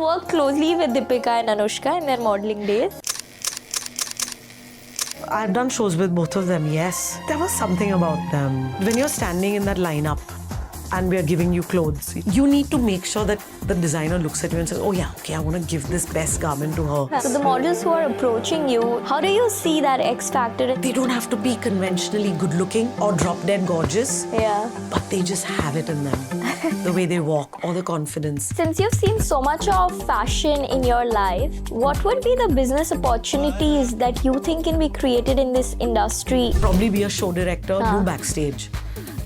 worked closely with Deepika and Anushka in their modeling days. I've done shows with both of them, yes. There was something about them. When you're standing in that lineup and we are giving you clothes, you need to make sure that the designer looks at you and says, oh yeah, okay, I want to give this best garment to her. So the models who are approaching you, how do you see that X factor? They don't have to be conventionally good looking or drop dead gorgeous. Yeah. But they just have it in them. The way they walk or the confidence. Since you've seen so much of fashion in your life, what would be the business opportunities that you think can be created in this industry? Probably be a show director, do Backstage.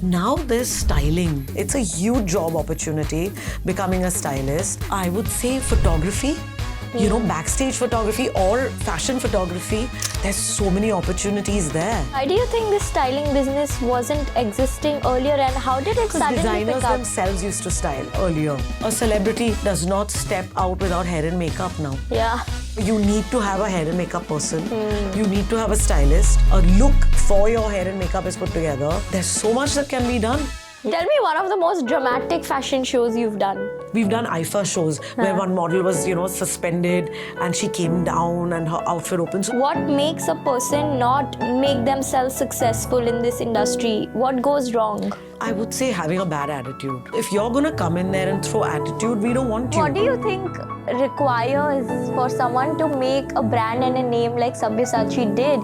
Now there's styling. It's a huge job opportunity, becoming a stylist. I would say photography. You know, backstage photography or fashion photography, there's so many opportunities there. Why do you think this styling business wasn't existing earlier and how did it suddenly Designers pick up? themselves used to style earlier. A celebrity does not step out without hair and makeup now. Yeah. You need to have a hair and makeup person. You need to have a stylist. A look for your hair and makeup is put together. There's so much that can be done. Tell me one of the most dramatic fashion shows you've done. We've done IFA shows where one model was, suspended and she came down and her outfit opens. What makes a person not make themselves successful in this industry? What goes wrong? I would say having a bad attitude. If you're gonna come in there and throw attitude, we don't want you. What do you think requires for someone to make a brand and a name like Sabyasachi did?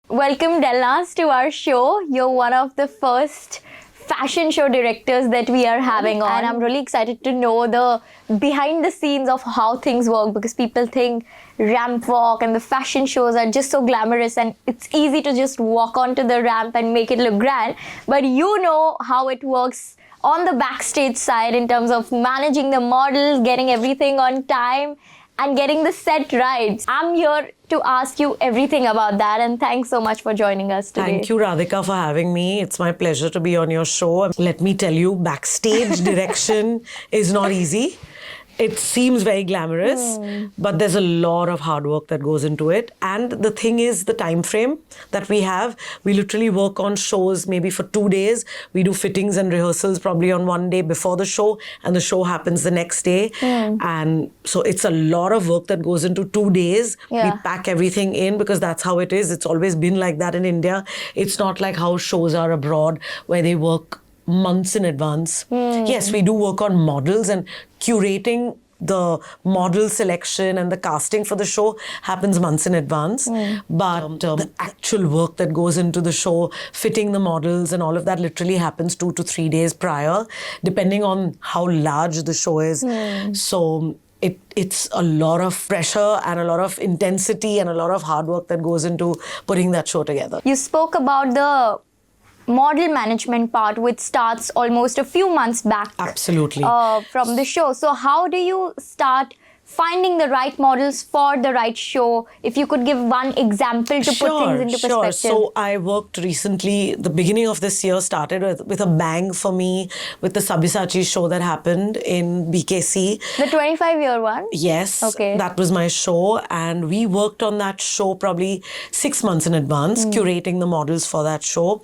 Welcome Delnaz to our show. You're one of the first fashion show directors that we are having on. And I'm really excited to know the behind the scenes of how things work because people think ramp walk and the fashion shows are just so glamorous and it's easy to just walk onto the ramp and make it look grand. But you know how it works on the backstage side in terms of managing the models, getting everything on time and getting the set right. I'm here to ask you everything about that and thanks so much for joining us today. Thank you, Radhika, for having me. It's my pleasure to be on your show. Let me tell you, backstage direction is not easy. It seems very glamorous, but there's a lot of hard work that goes into it. And the thing is the time frame that we have. We literally work on shows maybe for 2 days. We do fittings and rehearsals probably on one day before the show and the show happens the next day. And so it's a lot of work that goes into 2 days. Yeah. We pack everything in because that's how it is. It's always been like that in India. It's not like how shows are abroad where they work months in advance. Yes, we do work on models and curating the model selection and the casting for the show happens months in advance. But the actual work that goes into the show, fitting the models and all of that literally happens 2 to 3 days prior, depending on how large the show is. So it's a lot of pressure and a lot of intensity and a lot of hard work that goes into putting that show together. You spoke about the model management part which starts almost a few months back. Absolutely. From the show. So how do you start finding the right models for the right show? If you could give one example to put things into perspective. So I worked recently, the beginning of this year started with a bang for me with the Sabyasachi show that happened in BKC. The 25-year one? Yes, Okay. That was my show and we worked on that show probably 6 months in advance, curating the models for that show.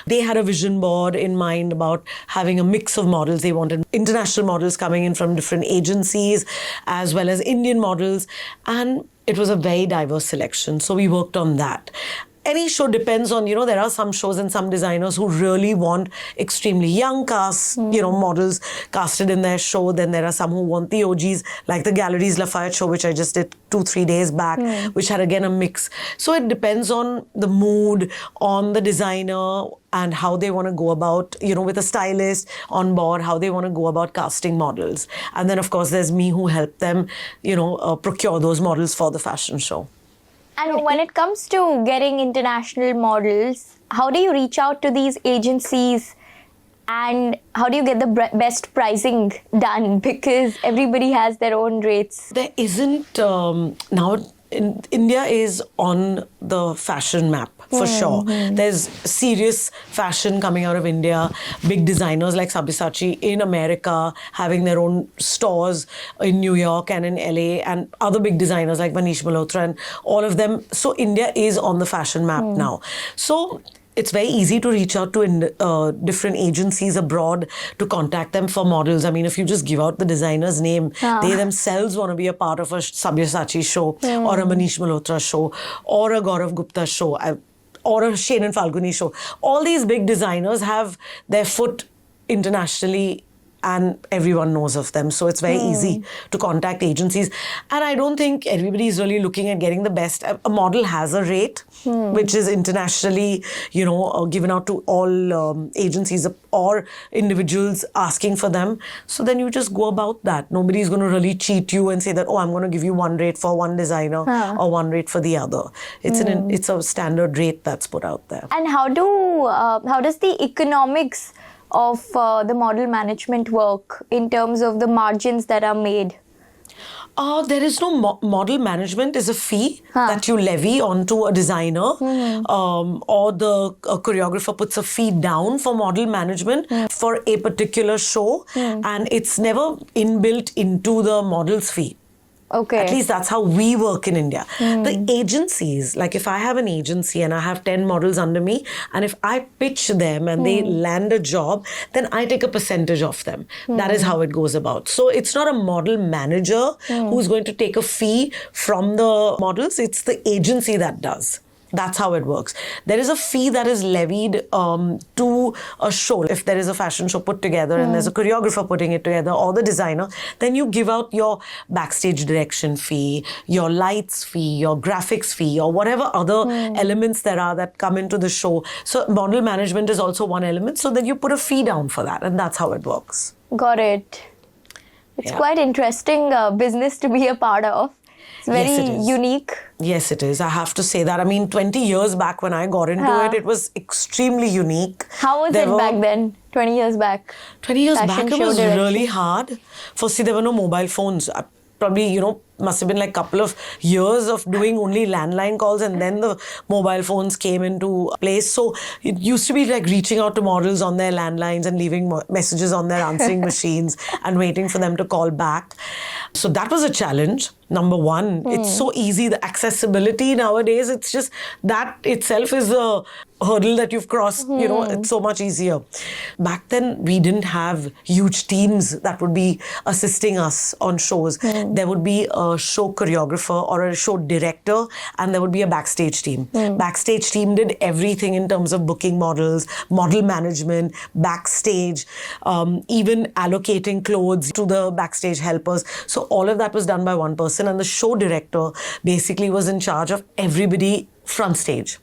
They had a vision board in mind about having a mix of models. They wanted international models coming in from different agencies as well as Indian models, and it was a very diverse selection. So we worked on that. Any show depends on, there are some shows and some designers who really want extremely young casts, models casted in their show. Then there are some who want the OGs, like the Galleries Lafayette show, which I just did 2-3 days back, which had again a mix. So it depends on the mood, on the designer, and how they want to go about, with a stylist on board, how they want to go about casting models. And then, of course, there's me who help them, procure those models for the fashion show. And when it comes to getting international models, how do you reach out to these agencies and how do you get the best pricing done? Because everybody has their own rates. There isn't, India is on the fashion map. for sure. There's serious fashion coming out of India. Big designers like Sabyasachi in America having their own stores in New York and in LA, and other big designers like Manish Malhotra and all of them. So India is on the fashion map now. So it's very easy to reach out to different agencies abroad to contact them for models. I mean, if you just give out the designer's name, they themselves want to be a part of a Sabyasachi show or a Manish Malhotra show or a Gaurav Gupta show or a Shane and Falguni show. All these big designers have their foot internationally and everyone knows of them. So it's very easy to contact agencies. And I don't think everybody is really looking at getting the best. A model has a rate, which is internationally, given out to all agencies or individuals asking for them. So then you just go about that. Nobody's going to really cheat you and say that, oh, I'm going to give you one rate for one designer or one rate for the other. It's a standard rate that's put out there. And how does the economics of the model management work in terms of the margins that are made? There is no model management is a fee that you levy onto a designer or the choreographer puts a fee down for model management for a particular show and it's never inbuilt into the model's fee. Okay. At least that's how we work in India. The agencies, like if I have an agency and I have 10 models under me, and if I pitch them and they land a job, then I take a percentage of them. That is how it goes about. So it's not a model manager who's going to take a fee from the models. It's the agency that does. That's how it works. There is a fee that is levied to a show. If there is a fashion show put together and there's a choreographer putting it together or the designer, then you give out your backstage direction fee, your lights fee, your graphics fee, or whatever other elements there are that come into the show. So model management is also one element. So then you put a fee down for that, and that's how it works. Got it. It's quite interesting business to be a part of. It's very unique. Yes, it is. I have to say that. I mean, 20 years back when I got into it was extremely unique. How was it back then, 20 years back? 20 years back, it was really hard. Firstly, there were no mobile phones. Probably, must have been like a couple of years of doing only landline calls, and then the mobile phones came into place. So it used to be like reaching out to models on their landlines and leaving messages on their answering machines and waiting for them to call back. So that was a challenge. Number one, it's so easy. The accessibility nowadays, it's just that itself is a hurdle that you've crossed. It's so much easier. Back then, we didn't have huge teams that would be assisting us on shows. There would be a show choreographer or a show director, and there would be a backstage team. Backstage team did everything in terms of booking models, model management, backstage, even allocating clothes to the backstage helpers. So all of that was done by one person, and the show director basically was in charge of everybody front stage.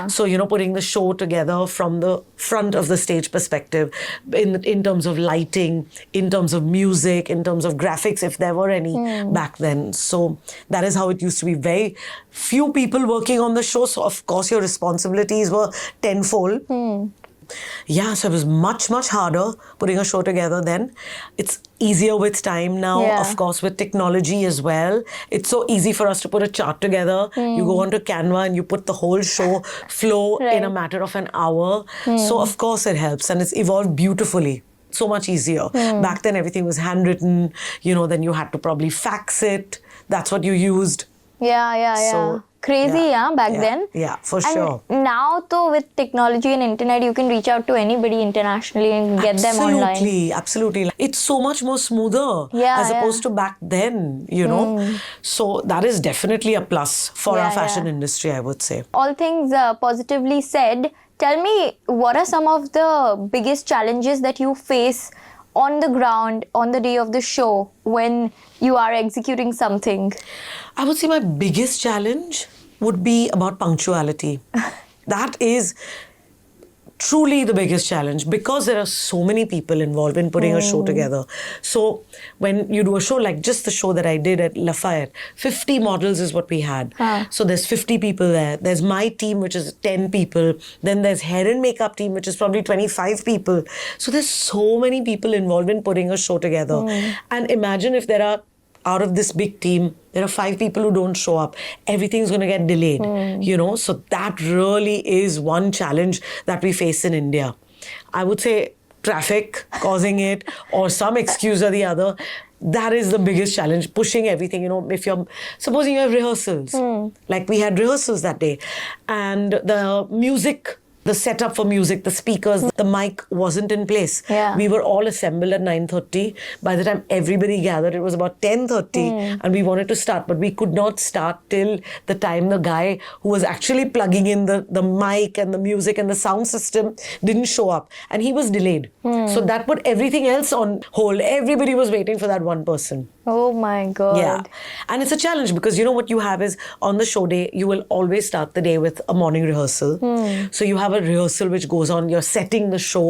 So, putting the show together from the front of the stage perspective in terms of lighting, in terms of music, in terms of graphics, if there were any back then. So that is how it used to be. Very few people working on the show. So, of course, your responsibilities were tenfold. Yeah, so it was much, much harder putting a show together then. It's easier with time now, of course, with technology as well. It's so easy for us to put a chart together. You go onto Canva and you put the whole show flow in a matter of an hour. So, of course, it helps, and it's evolved beautifully. So much easier. Back then, everything was handwritten. Then you had to probably fax it. That's what you used. Yeah. So, crazy, back then. Yeah, for sure. And now, though, with technology and internet, you can reach out to anybody internationally and get them online. Absolutely. It's so much more smoother as opposed to back then, So that is definitely a plus for our fashion industry, I would say. All things positively said, tell me, what are some of the biggest challenges that you face on the ground on the day of the show when you are executing something? I would say my biggest challenge would be about punctuality. That is truly the biggest challenge because there are so many people involved in putting a show together. So when you do a show like just the show that I did at Lafayette, 50 models is what we had. So there's 50 people there. There's my team, which is 10 people. Then there's hair and makeup team, which is probably 25 people. So there's so many people involved in putting a show together. And imagine if there are out of this big team, there are 5 people who don't show up. Everything's going to get delayed, you know. So that really is one challenge that we face in India. I would say traffic causing it or some excuse or the other. That is the biggest challenge, pushing everything, you know. If you're, supposing you have rehearsals, like we had rehearsals that day, and the music, the setup for music, the speakers, the mic wasn't in place. Yeah. We were all assembled at 9:30. By the time everybody gathered, it was about 10:30 and we wanted to start, but we could not start till the time the guy who was actually plugging in the mic and the music and the sound system didn't show up, and he was delayed. So that put everything else on hold. Everybody was waiting for that one person. Oh my God. Yeah. And it's a challenge because you know what you have is on the show day, you will always start the day with a morning rehearsal. So you have a rehearsal which goes on, you're setting the show,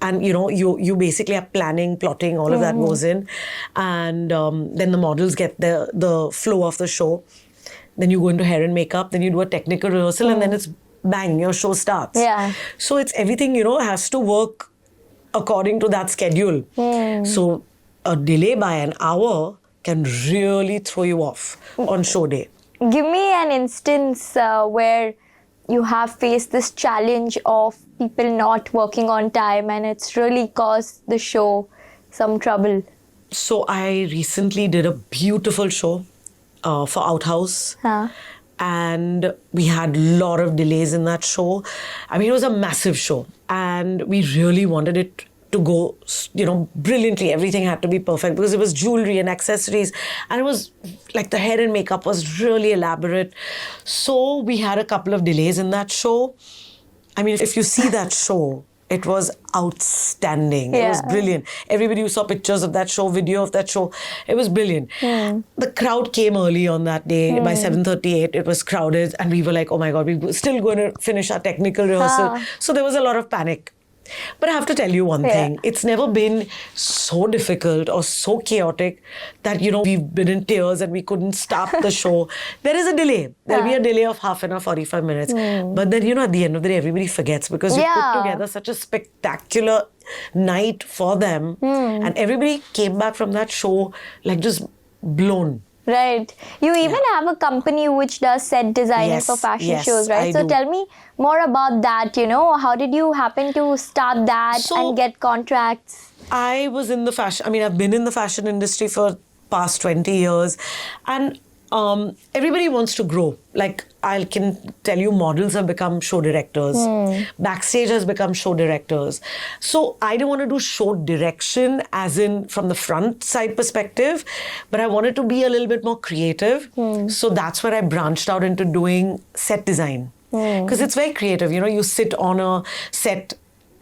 and you know, you basically are planning, plotting, all of that goes in. And then the models get the flow of the show. Then you go into hair and makeup, then you do a technical rehearsal, and then it's bang, your show starts. Yeah. So it's everything, you know, has to work according to that schedule. So a delay by an hour can really throw you off on show day. Give me an instance where you have faced this challenge of people not working on time and it's really caused the show some trouble. So I recently did a beautiful show for OutHouse. And we had a lot of delays in that show. I mean, it was a massive show. And we really wanted it to go, you know, brilliantly. Everything had to be perfect because it was jewelry and accessories, and it was like the hair and makeup was really elaborate. So we had a couple of delays in that show. I mean, if you see that show, it was outstanding. It was brilliant. Everybody who saw pictures of that show, video of that show, it was brilliant. The crowd came early on that day. By 7:38, it was crowded, and we were like, oh my God, we were still going to finish our technical rehearsal. So there was a lot of panic. But I have to tell you one thing. It's never been so difficult or so chaotic that, you know, we've been in tears and we couldn't start the show. There is a delay. There'll be a delay of half an hour, 45 minutes. But then, you know, at the end of the day, everybody forgets because you put together such a spectacular night for them. And everybody came back from that show like just blown. Right. You even have a company which does set designing for fashion shows, right? So tell me more about that, you know. How did you happen to start that and get contracts? I was in the fashion, I mean, I've been in the fashion industry for past 20 years. And everybody wants to grow. Like, I can tell you, models have become show directors. Backstage has become show directors. So I don't want to do show direction as in from the front side perspective, but I wanted to be a little bit more creative. So that's where I branched out into doing set design. Because it's very creative. You know, you sit on a set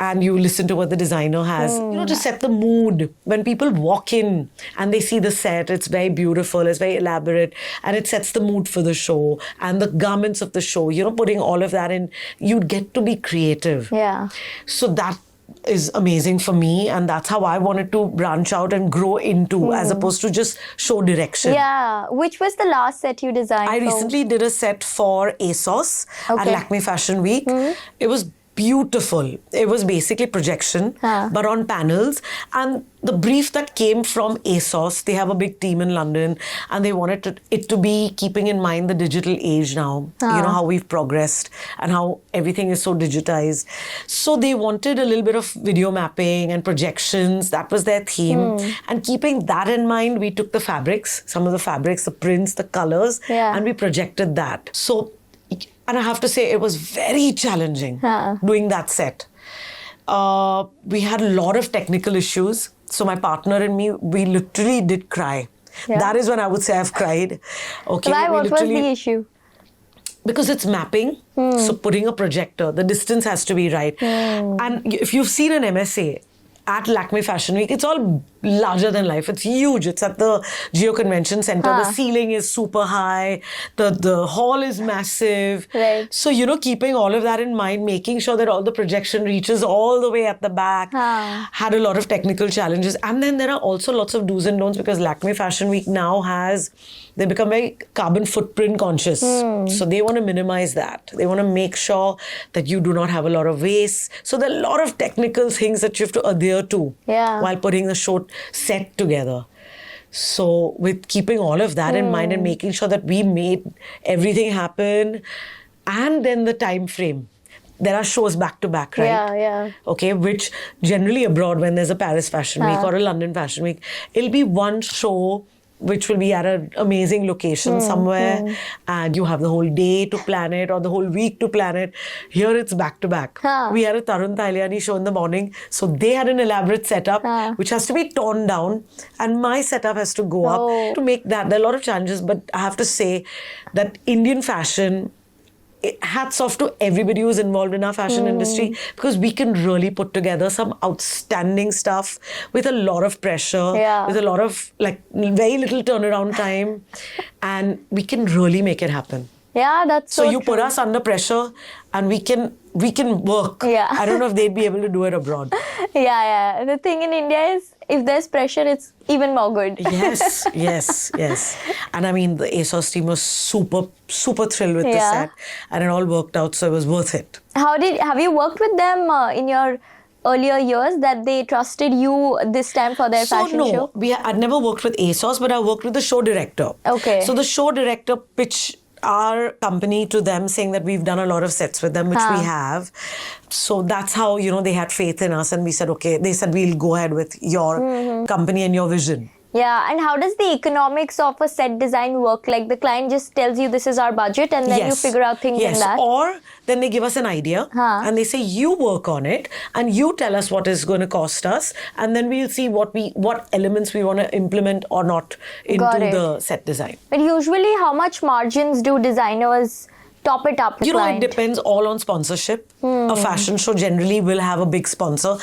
and you listen to what the designer has, you know, to set the mood. When people walk in and they see the set, it's very beautiful, it's very elaborate, and it sets the mood for the show and the garments of the show, you know, putting all of that in, you get to be creative. Yeah. So that is amazing for me, and that's how I wanted to branch out and grow into, as opposed to just show direction. Yeah. Which was the last set you designed? I recently did a set for ASOS at Lakme Fashion Week. It was beautiful. It was basically projection, but on panels. And the brief that came from ASOS, they have a big team in London, and they wanted it to be keeping in mind the digital age now. You know, how we've progressed and how everything is so digitized. So they wanted a little bit of video mapping and projections. That was their theme. And keeping that in mind, we took the fabrics, some of the fabrics, the prints, the colors, and we projected that. So, and I have to say, it was very challenging doing that set. We had a lot of technical issues. So my partner and me, we literally did cry. That is when I would say I've cried. Okay. Why? What was the issue? Because it's mapping. So putting a projector, the distance has to be right. And if you've seen an MSA at Lakme Fashion Week, it's all larger than life. It's huge. It's at the Geo Convention Center. The ceiling is super high. The hall is massive. Right. So, you know, keeping all of that in mind, making sure that all the projection reaches all the way at the back, had a lot of technical challenges. And then there are also lots of do's and don'ts because Lakme Fashion Week now they become very carbon footprint conscious. So they want to minimize that. They want to make sure that you do not have a lot of waste. So there are a lot of technical things that you have to adhere to while putting the show set together. So with keeping all of that in mind and making sure that we made everything happen, and then the time frame. There are shows back to back, right? Yeah. Okay, which generally abroad, when there's a Paris Fashion Week or a London Fashion Week, it'll be one show which will be at an amazing location somewhere, and you have the whole day to plan it or the whole week to plan it. Here it's back to back. We had a Tarun Tailiani show in the morning, so they had an elaborate setup which has to be torn down, and my setup has to go up to make that. There are a lot of challenges, but I have to say that Indian fashion, hats off to everybody who's involved in our fashion industry, because we can really put together some outstanding stuff with a lot of pressure, with a lot of very little turnaround time, and we can really make it happen. Yeah, that's so you true. put us under pressure and we can work. Yeah. I don't know if they'd be able to do it abroad. Yeah. The thing in India is, if there's pressure, it's even more good. Yes. And I mean, the ASOS team was super, super thrilled with the set, and it all worked out, so it was worth it. Have you worked with them in your earlier years, that they trusted you this time for their fashion show? I'd never worked with ASOS, but I worked with the show director. Okay. So the show director pitched our company to them, saying that we've done a lot of sets with them, which we have. So that's how, they had faith in us, and we said, okay, they said, we'll go ahead with your company and your vision. Yeah, and how does the economics of a set design work? Like, the client just tells you this is our budget, and then you figure out things in that? Or then they give us an idea and they say, you work on it and you tell us what it's going to cost us, and then we'll see what elements we want to implement or not into the set design. But usually, how much margins do designers top it up? It depends all on sponsorship. A fashion show generally will have a big sponsor.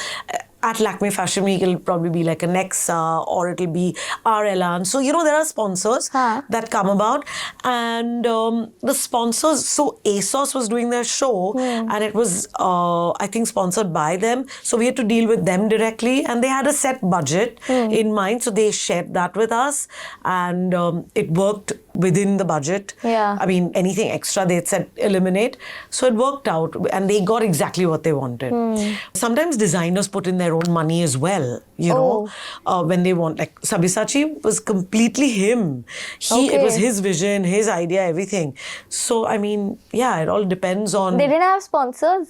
At Lakme Fashion Week, it'll probably be like a Nexa, or it'll be RLN. So, there are sponsors that come about. And the sponsors, so ASOS was doing their show, and it was, I think, sponsored by them. So we had to deal with them directly, and they had a set budget in mind. So they shared that with us, and it worked within the budget. Yeah. I mean, anything extra, they said eliminate. So it worked out, and they got exactly what they wanted. Sometimes designers put in their own money as well, when they want. Like Sabyasachi was completely him. It was his vision, his idea, everything. So, I mean, it all depends on... They didn't have sponsors?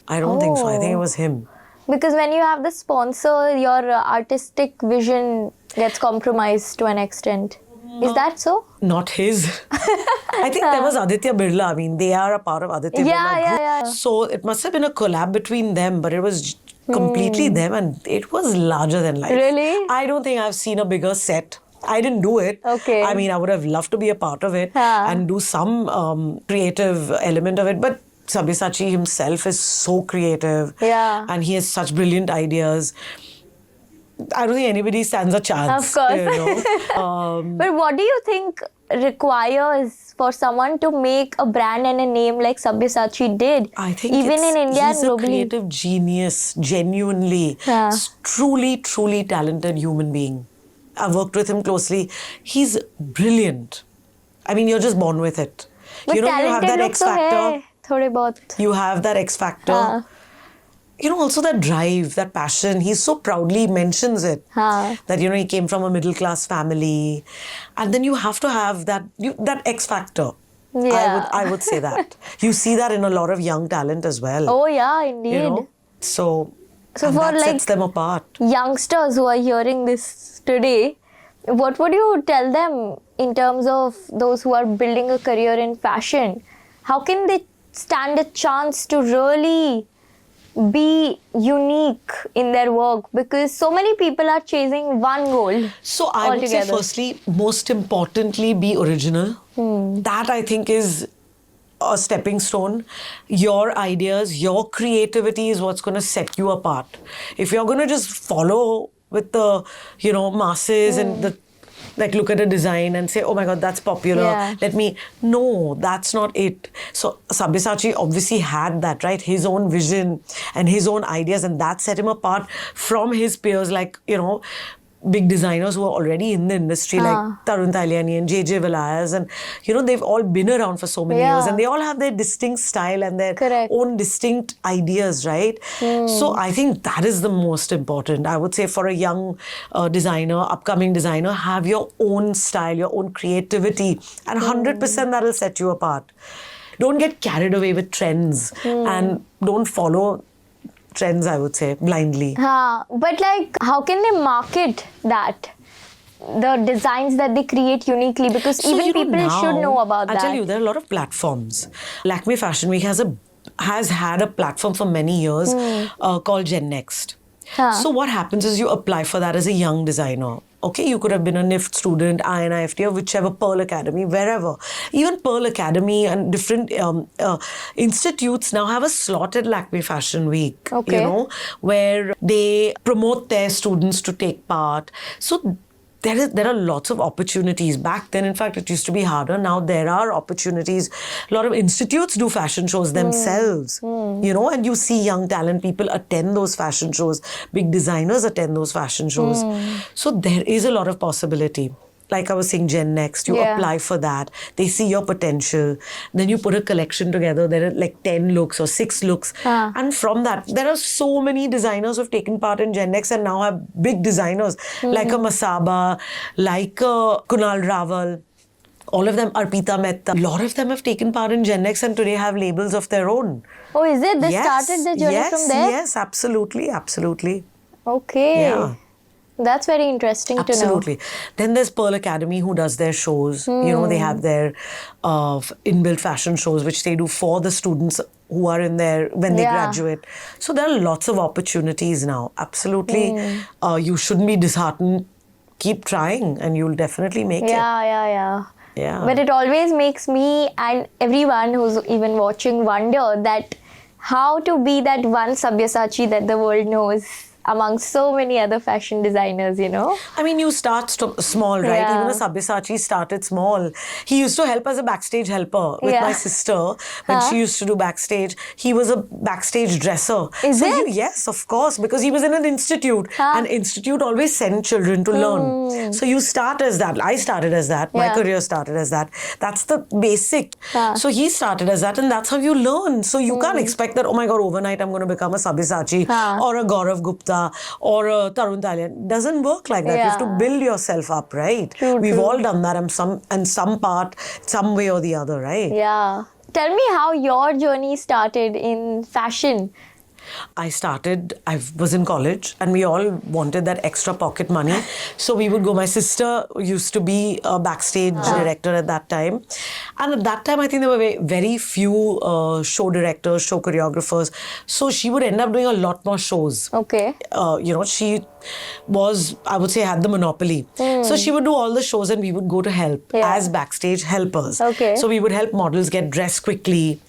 I don't think so. I think it was him. Because when you have the sponsor, your artistic vision gets compromised to an extent. Is that so? Not his. I think there was Aditya Birla. I mean, they are a part of Aditya Birla group. Yeah. So it must have been a collab between them, but it was completely them, and it was larger than life. Really? I don't think I've seen a bigger set. I didn't do it. Okay. I mean, I would have loved to be a part of it and do some creative element of it, but Sabyasachi himself is so creative. Yeah. And he has such brilliant ideas. I don't think anybody stands a chance. Of course. But what do you think requires for someone to make a brand and a name like Sabyasachi did? I think even in India he's and globally. A creative genius, genuinely. Truly, truly talented human being. I've worked with him closely. He's brilliant. I mean, you're just born with it. But you have that X factor. You have that X factor. Also that drive, that passion. He so proudly mentions it. That, he came from a middle class family. And then you have to have that X factor. Yeah. I would say that. You see that in a lot of young talent as well. Oh, yeah, indeed. So for that sets them apart. Youngsters who are hearing this today, what would you tell them in terms of those who are building a career in fashion? How can they stand a chance to really be unique in their work? Because so many people are chasing one goal. So I would say, firstly, most importantly, be original. That, I think, is a stepping stone. Your ideas, your creativity is what's going to set you apart. If you're going to just follow with the, masses and look at a design and say, oh my God, that's popular. No, that's not it. So Sabyasachi obviously had that, right? His own vision and his own ideas, and that set him apart from his peers. big designers who are already in the industry, like Tarun Taliani and JJ Vilayas, and they've all been around for so many years, and they all have their distinct style and their own distinct ideas, right? So I think that is the most important. I would say for a young designer, upcoming designer, have your own style, your own creativity, and 100% that'll set you apart. Don't get carried away with trends and don't follow trends, I would say, blindly. But like, how can they market that? The designs that they create uniquely, because So, even people now, should know about that. I'll tell you, there are a lot of platforms. Lakme Fashion Week has had a platform for many years called Gen Next. So what happens is you apply for that as a young designer. Okay, you could have been a NIFT student, INIFT, or whichever, Pearl Academy, wherever. Even Pearl Academy and different institutes now have a slot at Lakme Fashion Week, where they promote their students to take part. So there are lots of opportunities. Back then, in fact, it used to be harder. Now there are opportunities. A lot of institutes do fashion shows themselves, and you see young talent people attend those fashion shows. Big designers attend those fashion shows. So there is a lot of possibility. Like I was saying, Gen Next, you apply for that. They see your potential. Then you put a collection together. There are like 10 looks or 6 looks. And from that, there are so many designers who have taken part in Gen Next and now have big designers like a Masaba, like a Kunal Raval. All of them, Arpita Mehta. A lot of them have taken part in Gen Next and today have labels of their own. Oh, is it? They started the journey from there? Yes, absolutely, absolutely. Okay. Yeah. That's very interesting to know. Absolutely. Then there's Pearl Academy who does their shows. They have their inbuilt fashion shows which they do for the students who are in there when they graduate. So there are lots of opportunities now. Absolutely. You shouldn't be disheartened. Keep trying and you'll definitely make it. Yeah. Yeah. But it always makes me and everyone who's even watching wonder that how to be that one Sabyasachi that the world knows among so many other fashion designers, I mean, you start small, right? Yeah. Even a Sabyasachi started small. He used to help as a backstage helper with my sister when she used to do backstage. He was a backstage dresser. Is it? Yes, of course, because he was in an institute. And institute always send children to learn. So you start as that. I started as that. My career started as that. That's the basic. So he started as that and that's how you learn. So you can't expect that, oh my God, overnight I'm going to become a Sabyasachi or a Gaurav Gupta or a Tarun Talian. Doesn't work like that. You have to build yourself up, right? We've all done that in some part, some way or the other, right? Yeah. Tell me how your journey started in fashion. I was in college and we all wanted that extra pocket money. So we would go, my sister used to be a backstage director at that time. And at that time, I think there were very few show directors, show choreographers. So she would end up doing a lot more shows. Okay. She was, I would say, had the monopoly. So she would do all the shows and we would go to help as backstage helpers. Okay. So we would help models get dressed quickly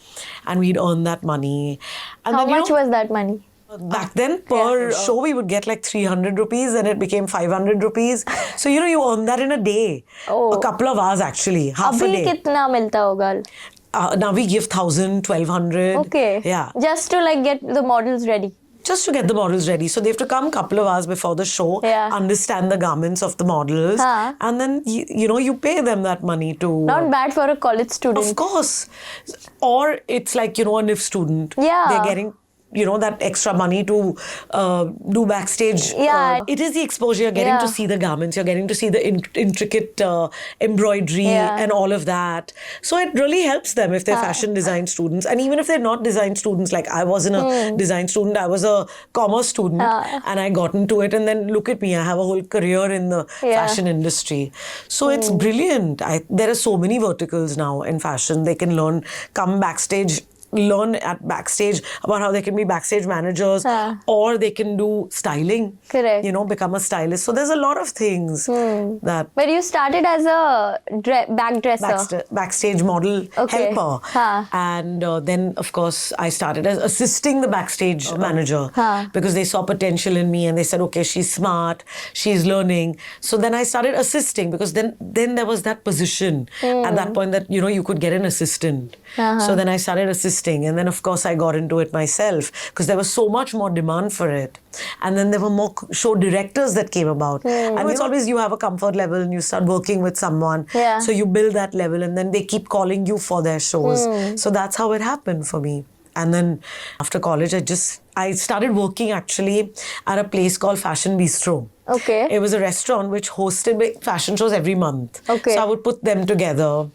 and we'd earn that money. And How then, much was that money? Back then, per show, we would get like 300 rupees and it became 500 rupees. So, you earn that in a day. A couple of hours, actually. Half a day. Abhi kitna milta hoga? Now we give 1,000, 1,200. Okay. Yeah. Just to get the models ready. Just to get the models ready. So they have to come a couple of hours before the show, understand the garments of the models, and then, you pay them that money to... Not bad for a college student. Of course. Or it's like, a NIF student. Yeah. They're getting... that extra money to do backstage. It is the exposure. You're getting to see the garments. You're getting to see the intricate embroidery and all of that. So it really helps them if they're fashion design students. And even if they're not design students, like I wasn't a design student, I was a commerce student and I got into it. And then look at me, I have a whole career in the fashion industry. So it's brilliant. There are so many verticals now in fashion. They can come backstage, learn at backstage about how they can be backstage managers or they can do styling. Correct. Become a stylist. So there's a lot of things that... But you started as a back dresser. Backstage model helper. And then, of course, I started as assisting the backstage manager because they saw potential in me and they said, okay, she's smart, she's learning. So then I started assisting because then there was that position at that point that, you could get an assistant. So then I started assisting interesting. And then, of course, I got into it myself because there was so much more demand for it. And then there were more show directors that came about. And it's always you have a comfort level and you start working with someone. Yeah. So you build that level and then they keep calling you for their shows. So that's how it happened for me. And then after college, I started working actually at a place called Fashion Bistro. Okay. It was a restaurant which hosted fashion shows every month. Okay. So I would put them together,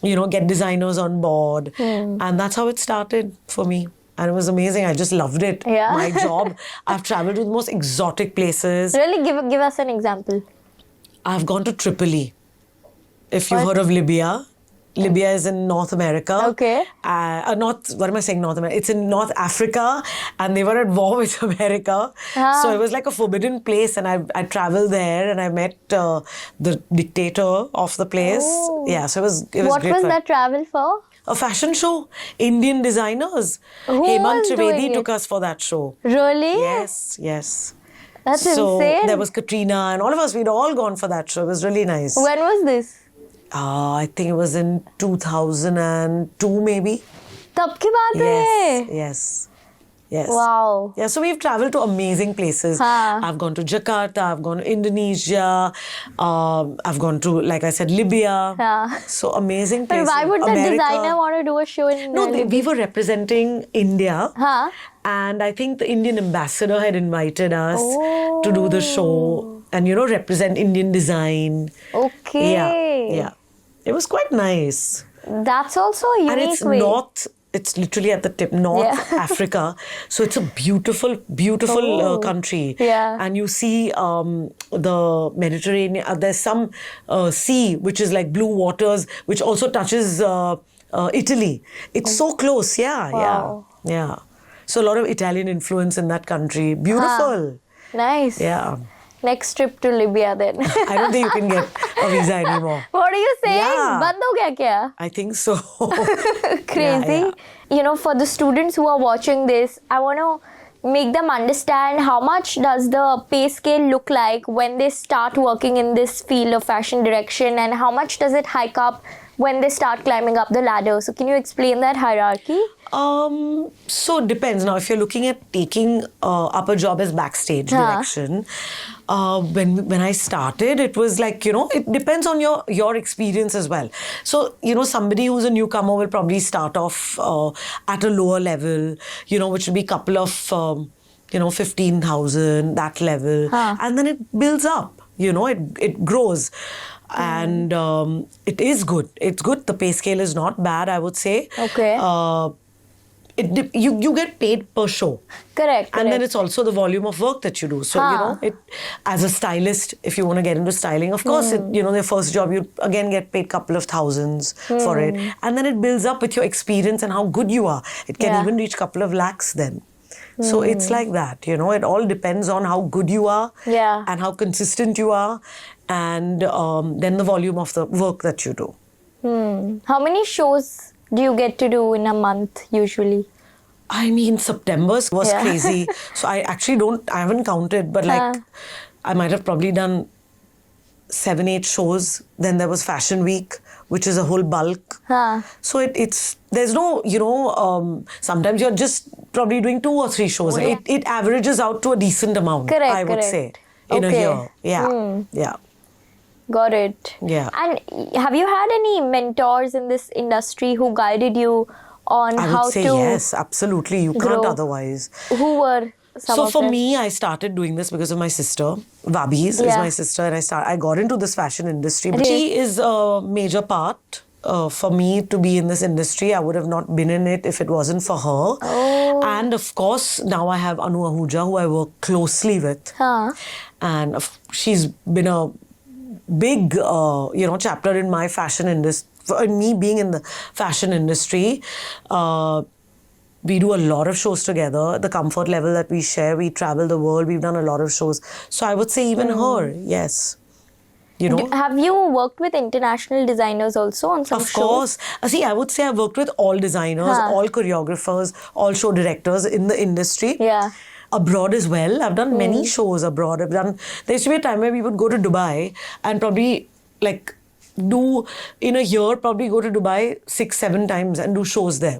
get designers on board. And that's how it started for me. And it was amazing. I just loved it. Yeah. My job. I've traveled to the most exotic places. Really? Give us an example. I've gone to Tripoli. If you've heard of Libya. Libya is in North America. Okay. What am I saying? North America. It's in North Africa, and they were at war with America. So it was like a forbidden place, and I traveled there, and I met the dictator of the place. Oh. Yeah, so it was What great was fun. that travel for? A fashion show. Indian designers. Who Hemant was doing Trivedi it? took us for that show. Really? Yes. That's so insane. there was Katrina, and all of us, we'd all gone for that show. It was really nice. When was this? I think it was in 2002 maybe. तब की बात है ये? Yes. Wow. Yeah, so we've traveled to amazing places. Haan. I've gone to Jakarta, I've gone to Indonesia, I've gone to, like I said, Libya. Haan. So amazing But places. why would the America. designer want to do a show in No, we were representing India. Huh? And I think the Indian ambassador had invited us to do the show and, represent Indian design. Okay. Yeah. It was quite nice. That's also a unique And it's way. it's literally at the tip, North Africa. So it's a beautiful, beautiful country. Yeah. And you see the Mediterranean, there's some sea which is like blue waters, which also touches Italy. It's so close, Wow. yeah. So a lot of Italian influence in that country. Beautiful. Nice. Yeah. Next trip to Libya then. I don't think you can get a visa anymore. What are you saying? Yeah. बंद हो गया क्या? I think so. Crazy. Yeah. For the students who are watching this, I want to make them understand how much does the pay scale look like when they start working in this field of fashion direction, and how much does it hike up when they start climbing up the ladder. So can you explain that hierarchy? So it depends. Now, if you're looking at taking up a job as backstage direction, when I started, it was like, it depends on your experience as well. So, somebody who's a newcomer will probably start off at a lower level, which will be a couple of, 15,000, that level. And then it builds up, it grows. And it is good. It's good. The pay scale is not bad, I would say. Okay. You get paid per show. Correct. And then it's also the volume of work that you do. So, as a stylist, if you want to get into styling, of course, their first job, you again get paid a couple of thousands for it. And then it builds up with your experience and how good you are. It can even reach a couple of lakhs then. So it's like that, it all depends on how good you are and how consistent you are, and then the volume of the work that you do. How many shows do you get to do in a month usually? I mean, September's was crazy. So I actually I haven't counted, but I might have probably done 7-8 shows. Then there was Fashion Week, which is a whole bulk. So there's no, sometimes you're just probably doing 2 or 3 shows. It averages out to a decent amount, I would say, in a year. Yeah. Got it. Yeah. And have you had any mentors in this industry who guided you on I how would say to yes, absolutely. You grow? can't otherwise. Who were some So of for them? me, I started doing this because of my sister. Vabis is my sister, and I got into this fashion industry. But she is a major part for me to be in this industry. I would have not been in it if it wasn't for her. And of course, now I have Anu Ahuja, who I work closely with. And she's been a big, chapter in my fashion industry. For me being in the fashion industry, we do a lot of shows together. The comfort level that we share, we travel the world. We've done a lot of shows. So I would say even her, yes. Have you worked with international designers also on some shows? Of course. See, I would say I've worked with all designers, all choreographers, all show directors in the industry. Yeah. Abroad as well. I've done many shows abroad. There used to be a time where we would go to Dubai and probably do in a year, probably go to Dubai 6-7 times and do shows there.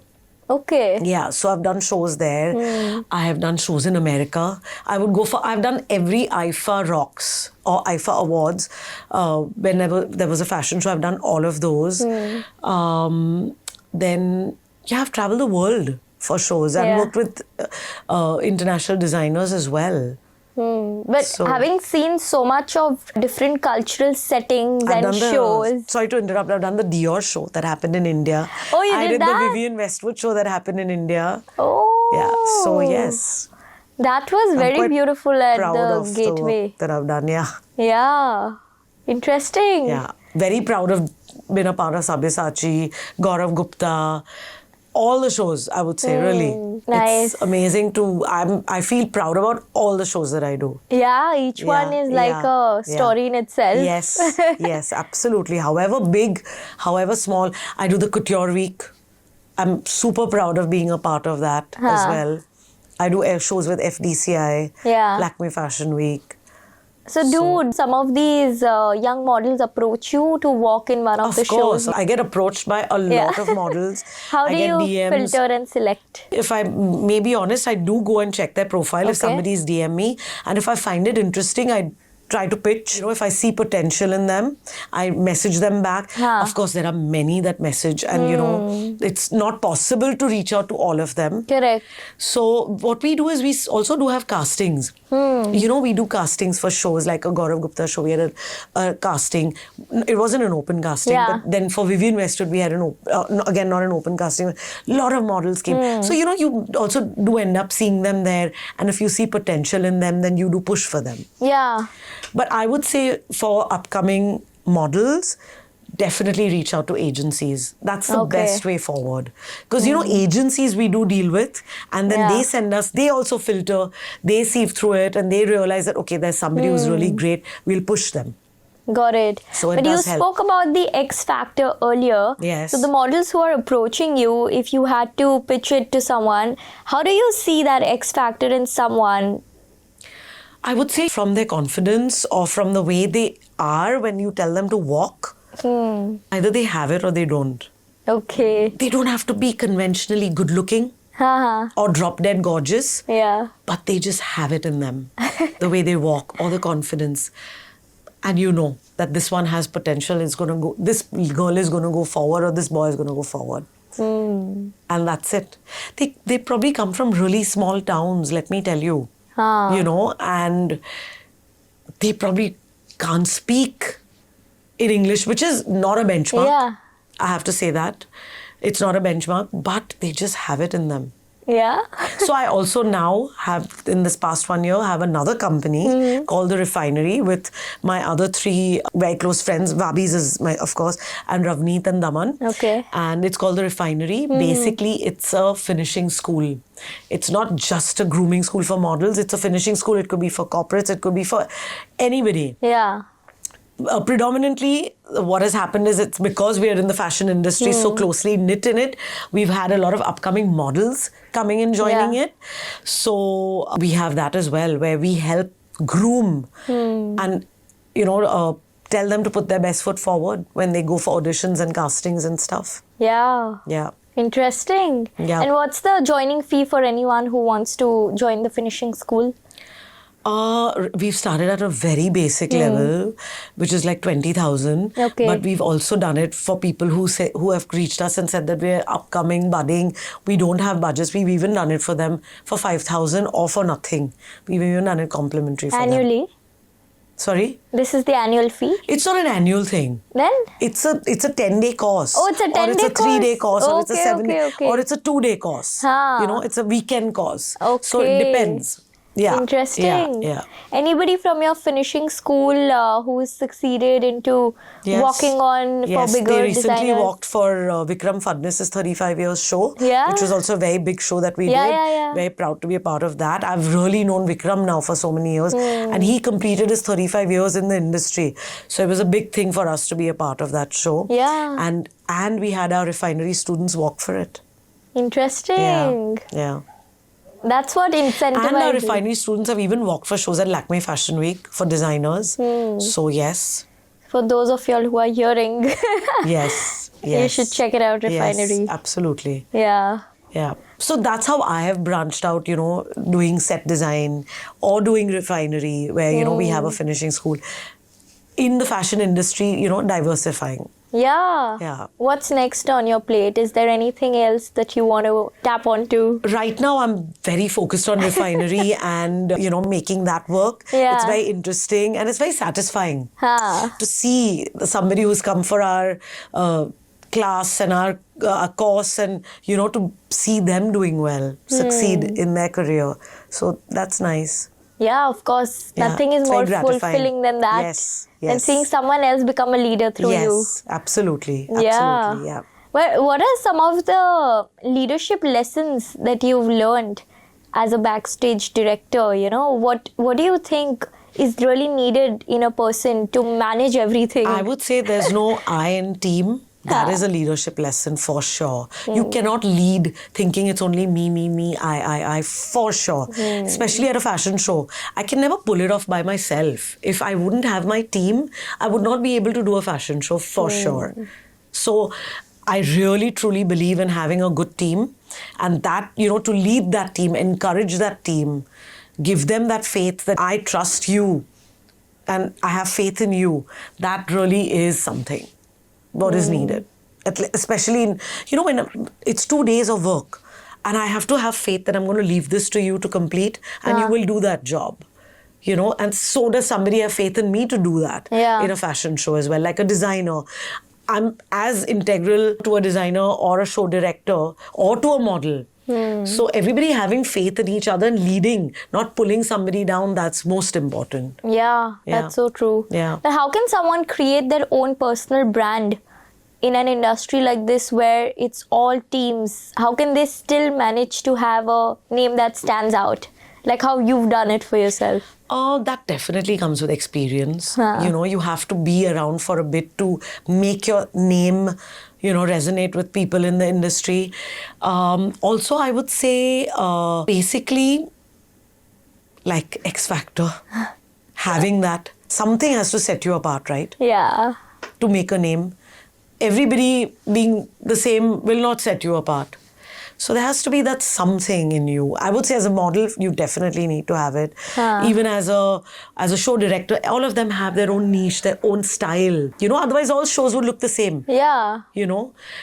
Okay. Yeah, so I've done shows there. I have done shows in America. I've done every IFA Rocks or IFA Awards. Whenever there was a fashion show, I've done all of those. Then, yeah, I've traveled the world for shows and worked with international designers as well. But having seen so much of different cultural settings and shows. Sorry to interrupt, I've done the Dior show that happened in India. Oh, you I did that? the Vivienne Westwood show that happened in India. Oh. Yeah, so yes. That was very beautiful at the Gateway. The work that I've done, yeah. Yeah. Interesting. Yeah. Very proud of being a part of Sabyasachi, Gaurav Gupta. All the shows, I would say, really. Nice. It's amazing I feel proud about all the shows that I do. Yeah, each one is like a story in itself. Yes, yes, absolutely. However big, however small, I do the Couture Week. I'm super proud of being a part of that as well. I do air shows with FDCI, Lakme Fashion Week. So do some of these young models approach you to walk in one of the shows? Of course. I get approached by a lot of models. How do you DMs. filter and select? If I may be honest, I do go and check their profile if somebody's DM me. And if I find it interesting, I try to pitch. If I see potential in them, I message them back. Of course, there are many that message and, it's not possible to reach out to all of them. Correct. So what we do is we also do have castings. We do castings for shows like a Gaurav Gupta show. We had a casting. It wasn't an open casting, but then for Vivienne Westwood, we had again, not an open casting. A lot of models came. So, you also do end up seeing them there. And if you see potential in them, then you do push for them. Yeah. But I would say for upcoming models, definitely reach out to agencies. That's the best way forward. Because, agencies we do deal with and then they send us, they also filter, they sieve through it and they realize that, okay, there's somebody who's really great, we'll push them. Got it. So it but you does help. spoke about the X factor earlier. Yes. So the models who are approaching you, if you had to pitch it to someone, how do you see that X factor in someone? I would say from their confidence or from the way they are when you tell them to walk. Either they have it or they don't. Okay. They don't have to be conventionally good looking or drop dead gorgeous. Yeah. But they just have it in them. The way they walk or the confidence. And you know that this one has potential. It's going to go. This girl is going to go forward or this boy is going to go forward. And that's it. They probably come from really small towns, let me tell you. And they probably can't speak in English, which is not a benchmark. Yeah. I have to say that. It's not a benchmark, but they just have it in them. Yeah. So I also now have, in this past 1 year, have another company called The Refinery with my other 3 very close friends. Vabis is my, of course, and Ravneet and Daman. Okay. And it's called The Refinery. Basically, it's a finishing school. It's not just a grooming school for models. It's a finishing school. It could be for corporates. It could be for anybody. Yeah. Predominantly, what has happened is it's because we are in the fashion industry so closely knit in it. We've had a lot of upcoming models coming and joining it. So we have that as well, where we help groom and, tell them to put their best foot forward when they go for auditions and castings and stuff. Yeah. Yeah. Interesting. Yeah. And what's the joining fee for anyone who wants to join the finishing school? We've started at a very basic level, which is like 20,000. Okay. But we've also done it for people who have reached us and said that we're upcoming, budding. We don't have budgets. We've even done it for them for 5,000 or for nothing. We've even done it complimentary for them. Annually? Sorry? This is the annual fee? It's not an annual thing. Then? It's a 10-day course. Oh, it's a 10-day course. Or it's a 3-day course. Or it's a 7-day. Okay. Or it's a 2-day course. It's a weekend course. Okay. So it depends. Yeah. Interesting. Yeah. Anybody from your finishing school who's succeeded into walking on for bigger they recently designers? walked for Vikram Fadnis's 35 years show, Yeah. which was also a very big show that we did. Yeah. Very proud to be a part of that. I've really known Vikram now for so many years, and he completed his 35 years in the industry. So it was a big thing for us to be a part of that show. Yeah. And we had our refinery students walk for it. Interesting. Yeah. That's what incentivizes. And our refinery students have even walked for shows at Lakme Fashion Week for designers. So yes. For those of y'all who are hearing, Yes. you should check it out, Refinery. Yes, absolutely. Yeah. Yeah. So that's how I have branched out, doing set design or doing refinery where, we have a finishing school. In the fashion industry, diversifying. Yeah. Yeah. What's next on your plate? Is there anything else that you want to tap onto? Right now, I'm very focused on refinery and, making that work. Yeah. It's very interesting and it's very satisfying Huh. to see somebody who's come for our class and our course and, to see them doing well, succeed in their career. So that's nice. Yeah, of course. Yeah, Nothing is it's very more gratifying. fulfilling than that. Yes, Than yes. seeing someone else become a leader through you. Yes, absolutely. Yeah. Absolutely, yeah. Well, what are some of the leadership lessons that you've learned as a backstage director? What do you think is really needed in a person to manage everything? I would say there's no I in team. That is a leadership lesson for sure. You cannot lead thinking it's only me, I, for sure. Especially at a fashion show. I can never pull it off by myself. If I wouldn't have my team, I would not be able to do a fashion show for sure. So I really truly believe in having a good team and that, to lead that team, encourage that team, give them that faith that I trust you and I have faith in you. That really is something. What is needed, especially in, when it's 2 days of work and I have to have faith that I'm going to leave this to you to complete and you will do that job, and so does somebody have faith in me to do that in a fashion show as well, like a designer. I'm as integral to a designer or a show director or to a model. So everybody having faith in each other and leading, not pulling somebody down, that's most important. Yeah, that's so true. Yeah. But how can someone create their own personal brand in an industry like this where it's all teams? How can they still manage to have a name that stands out? Like how you've done it for yourself. Oh, that definitely comes with experience. You have to be around for a bit to make your name, resonate with people in the industry. Also, I would say basically like X Factor. Having that. Something has to set you apart, right? Yeah. To make a name. Everybody being the same will not set you apart. So there has to be that something in you. I would say as a model, you definitely need to have it. Even as a show director, all of them have their own niche, their own style. Otherwise all shows would look the same. Yeah.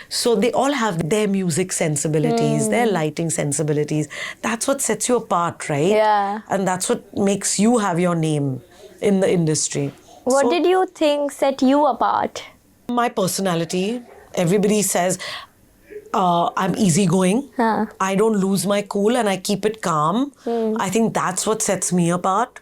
So they all have their music sensibilities, their lighting sensibilities. That's what sets you apart, right? Yeah. And that's what makes you have your name in the industry. What did you think set you apart? My personality. Everybody says I'm easygoing. I don't lose my cool and I keep it calm. I think that's what sets me apart.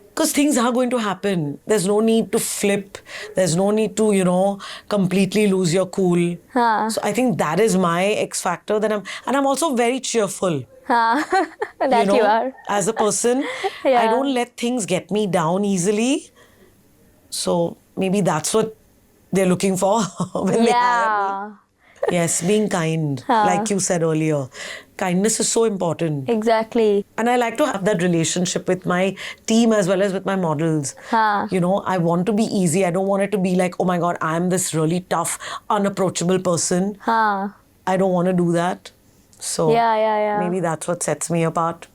Because things are going to happen. There's no need to flip. There's no need to, completely lose your cool. So I think that is my X factor. And I'm also very cheerful. That you are. As a person, I don't let things get me down easily. So maybe that's what they're looking for when they hire me. Yes, being kind, like you said earlier. Kindness is so important. Exactly. And I like to have that relationship with my team as well as with my models. I want to be easy. I don't want it to be like, oh my God, I'm this really tough, unapproachable person. I don't want to do that. So maybe that's what sets me apart.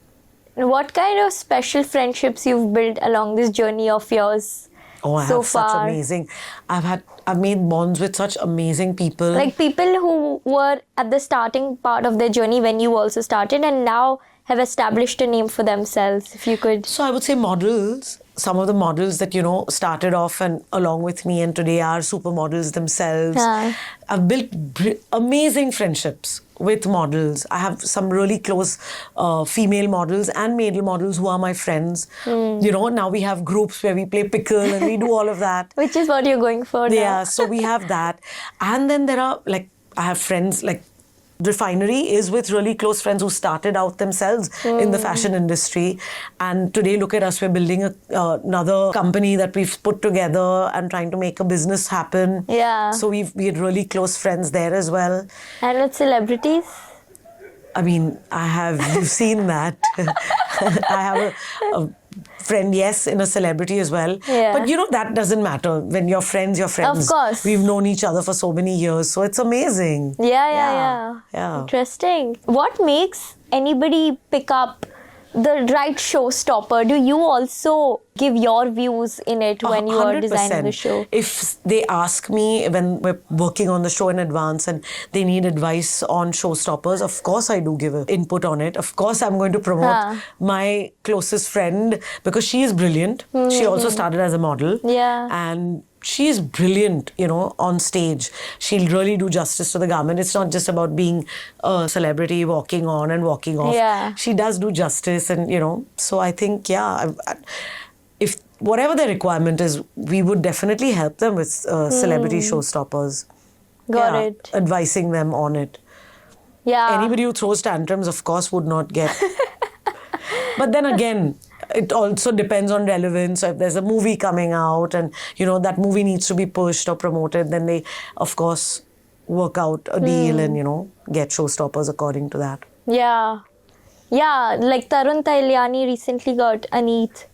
What kind of special friendships you've built along this journey of yours? Oh, I have such amazing. I've made bonds with such amazing people. Like people who were at the starting part of their journey when you also started and now have established a name for themselves, if you could. So I would say models. Some of the models that, started off and along with me and today are supermodels themselves. I've built amazing friendships with models. I have some really close female models and male models who are my friends. Now we have groups where we play pickle and we do all of that. Which is what you're going for now. Yeah, so we have that. And then there are, I have friends, Refinery is with really close friends who started out themselves in the fashion industry. And today, look at us, we're building another company that we've put together and trying to make a business happen. Yeah. So we had really close friends there as well. And with celebrities? I mean, you've seen that. I have a friend, yes, in a celebrity as well. Yeah. But that doesn't matter. When you're friends, you're friends. Of course. We've known each other for so many years. So it's amazing. Yeah. Interesting. What makes anybody pick up the right showstopper? Do you also give your views in it when you are designing the show? If they ask me when we're working on the show in advance and they need advice on showstoppers, of course I do give input on it. Of course I'm going to promote my closest friend because she is brilliant. She also started as a model. Yeah. And she is brilliant, on stage. She'll really do justice to the garment. It's not just about being a celebrity walking on and walking off. Yeah. She does do justice and, so I think, if whatever their requirement is, we would definitely help them with celebrity showstoppers. Got it. Advising them on it. Yeah. Anybody who throws tantrums, of course, would not get. But then again, it also depends on relevance. So if there's a movie coming out and, that movie needs to be pushed or promoted, then they, of course, work out a deal and, get showstoppers according to that. Yeah. Yeah, like Tarun Tailyani recently got Aneet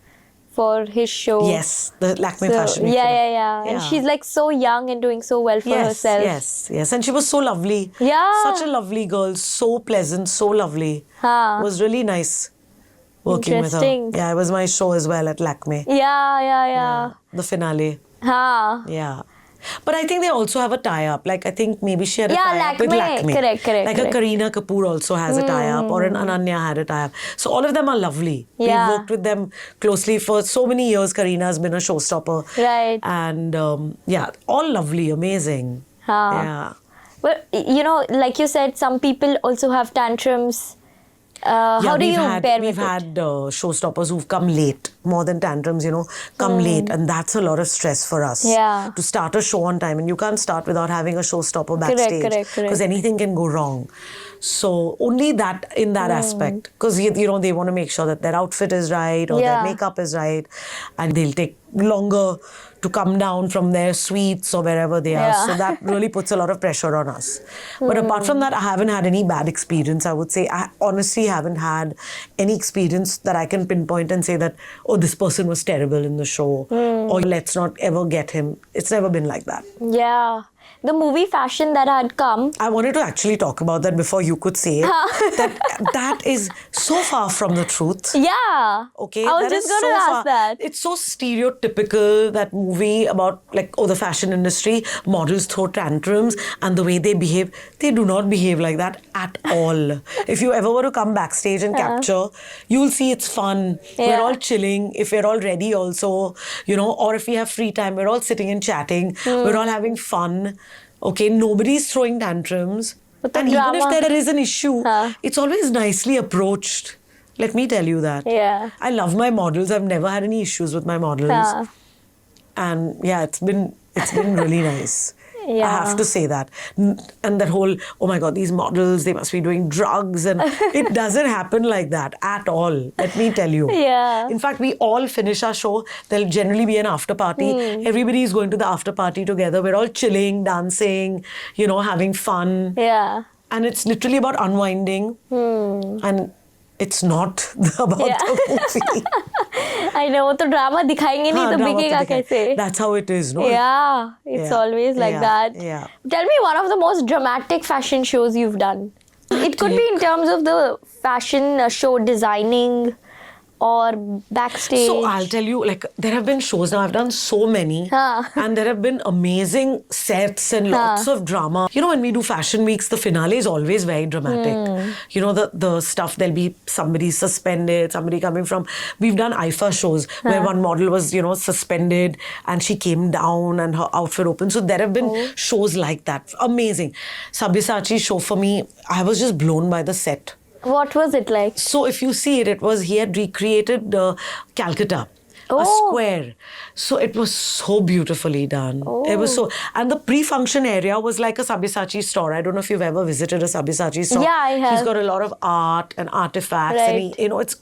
for his show. Yes, the Lakme Fashion Week. Yeah. And she's like so young and doing so well for herself. Yes. And she was so lovely. Yeah. Such a lovely girl. So pleasant, so lovely. It was really nice working with her. Yeah, it was my show as well at Lakme. Yeah. The finale. Ha. Yeah. But I think they also have a tie-up. Like, I think maybe she had a tie-up with Lakme. Correct. Like a Kareena Kapoor also has a tie-up, or an Ananya had a tie-up. So all of them are lovely. Yeah. We've worked with them closely for so many years. Kareena has been a showstopper. Right. And all lovely, amazing. Yeah. But, like you said, some people also have tantrums. How do you pair with it? We've had showstoppers who've come late, more than tantrums, come late. And that's a lot of stress for us. Yeah. To start a show on time. And you can't start without having a showstopper backstage. Correct. Because anything can go wrong. So only that in that aspect. Because, they want to make sure that their outfit is right or their makeup is right. And they'll take longer to come down from their suites or wherever they are. So that really puts a lot of pressure on us. But apart from that, I haven't had any bad experience, I would say. I honestly haven't had any experience that I can pinpoint and say that, oh, this person was terrible in the show. Or let's not ever get him. It's never been like that. Yeah. The movie fashion that had come. I wanted to actually talk about that before you could say it. that is so far from the truth. Yeah. Okay. I was just going to ask that. It's so stereotypical, that movie about the fashion industry, models throw tantrums and the way they behave. They do not behave like that at all. If you ever were to come backstage and capture, you'll see it's fun. We're all chilling. If we're all ready also, or if we have free time, we're all sitting and chatting. We're all having fun. Okay, nobody's throwing tantrums. And even if there is an issue, it's always nicely approached. Let me tell you that. Yeah. I love my models. I've never had any issues with my models. And it's been really nice. Yeah. I have to say that. And that whole, oh my God, these models, they must be doing drugs. And it doesn't happen like that at all. Let me tell you. Yeah. In fact, we all finish our show. There'll generally be an after party. Everybody is going to the after party together. We're all chilling, dancing, having fun. Yeah. And it's literally about unwinding. And it's not about the movie. I know, तो drama दिखाएंगे नहीं तो बिकेगा कैसे? That's how it is, no? Yeah, it's always like that. Yeah. Tell me one of the most dramatic fashion shows you've done. It could be in terms of the fashion show designing or backstage. So I'll tell you, there have been shows now, I've done so many, and there have been amazing sets and lots of drama. When we do fashion weeks, the finale is always very dramatic. The stuff, there'll be somebody suspended, somebody coming from... We've done IFA shows where one model was, suspended and she came down and her outfit opened. So there have been shows like that. Amazing. Sabyasachi show for me, I was just blown by the set. What was it like? So if you see it, he had recreated Calcutta, a square. So it was so beautifully done. It was and the pre-function area was like a Sabyasachi store. I don't know if you've ever visited a Sabyasachi store. Yeah, I have. He's got a lot of art and artifacts, and it's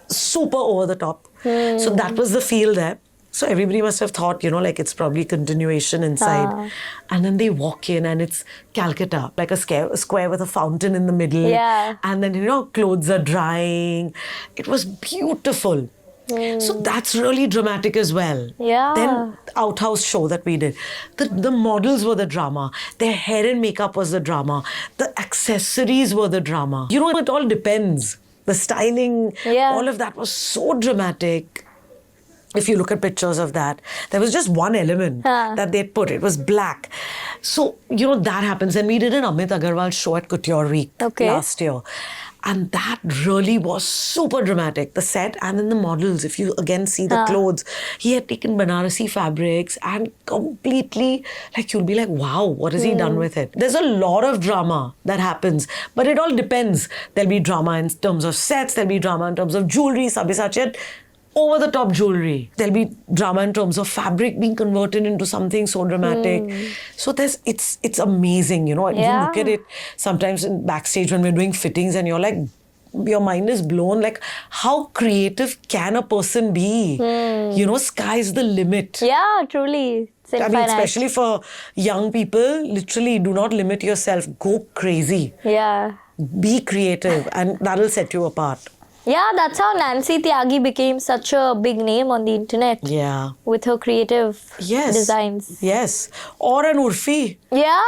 super over the top. So that was the feel there. So everybody must have thought, like it's probably continuation inside. And then they walk in and it's Calcutta, like a square with a fountain in the middle. Yeah. And then, clothes are drying. It was beautiful. So that's really dramatic as well. Yeah. Then OutHouse show that we did. The models were the drama. Their hair and makeup was the drama. The accessories were the drama. It all depends. The styling, all of that was so dramatic. If you look at pictures of that, there was just one element that they put. It was black. So, that happens. And we did an Amit Agarwal show at Couture Week last year. And that really was super dramatic. The set and then the models, if you again see the clothes, he had taken Banarasi fabrics and completely, you'll be like, wow, what has he done with it? There's a lot of drama that happens, but it all depends. There'll be drama in terms of sets, there'll be drama in terms of jewelry, Sabyasachi, over-the-top jewelry. There'll be drama in terms of fabric being converted into something so dramatic. So it's amazing, You look at it sometimes in Backstage when we're doing fittings and you're like, your mind is blown. Like, how creative can a person be? Sky's the limit. Yeah, truly. It's infinite. Especially for young people, literally do not limit yourself. Go crazy. Yeah. Be creative and that'll set you apart. Yeah, that's how Nancy Tyagi became such a big name on the internet. Yeah. With her creative designs. Yes. Or an Urfi. Yeah.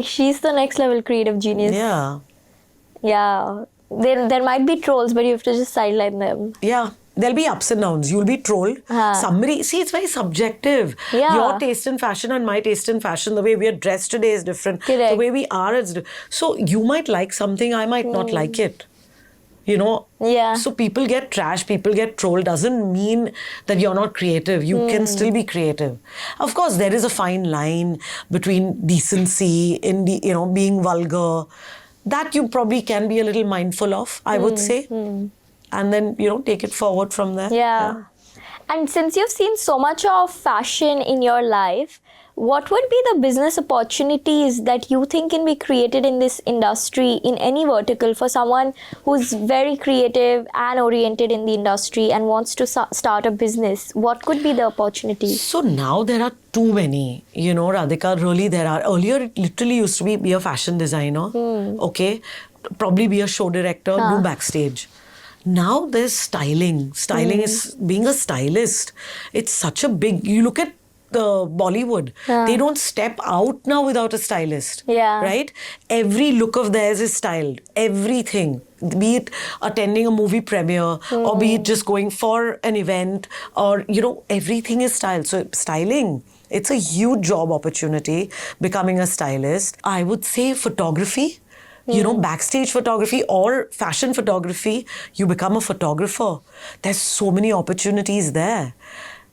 She's the next level creative genius. Yeah. Yeah. There might be trolls, but you have to just sideline them. Yeah. There'll be ups and downs. You'll be trolled. Somebody, it's very subjective. Yeah. Your taste in fashion and my taste in fashion, the way we are dressed today is different. Correct. The way we are is different. So you might like something, I might not like it. So people get trashed, people get trolled, doesn't mean that you're not creative. You can still be creative. Of course, there is a fine line between decency and being vulgar. That you probably can be a little mindful of, I would say. And then, take it forward from there. Yeah. And since you've seen so much of fashion in your life, what would be the business opportunities that you think can be created in this industry, in any vertical, for someone who's very creative and oriented in the industry and wants to start a business? What could be the opportunities? So now there are too many, Radhika, really there are. Earlier it literally used to be a fashion designer, okay, probably be a show director, do Backstage. Now there's styling. Styling is being a stylist. It's such a big, you look at the Bollywood, they don't step out now without a stylist, right? Every look of theirs is styled, everything, be it attending a movie premiere or be it just going for an event or, everything is styled. So styling, it's a huge job opportunity, becoming a stylist. I would say photography. Backstage photography or fashion photography, you become a photographer. There's so many opportunities there.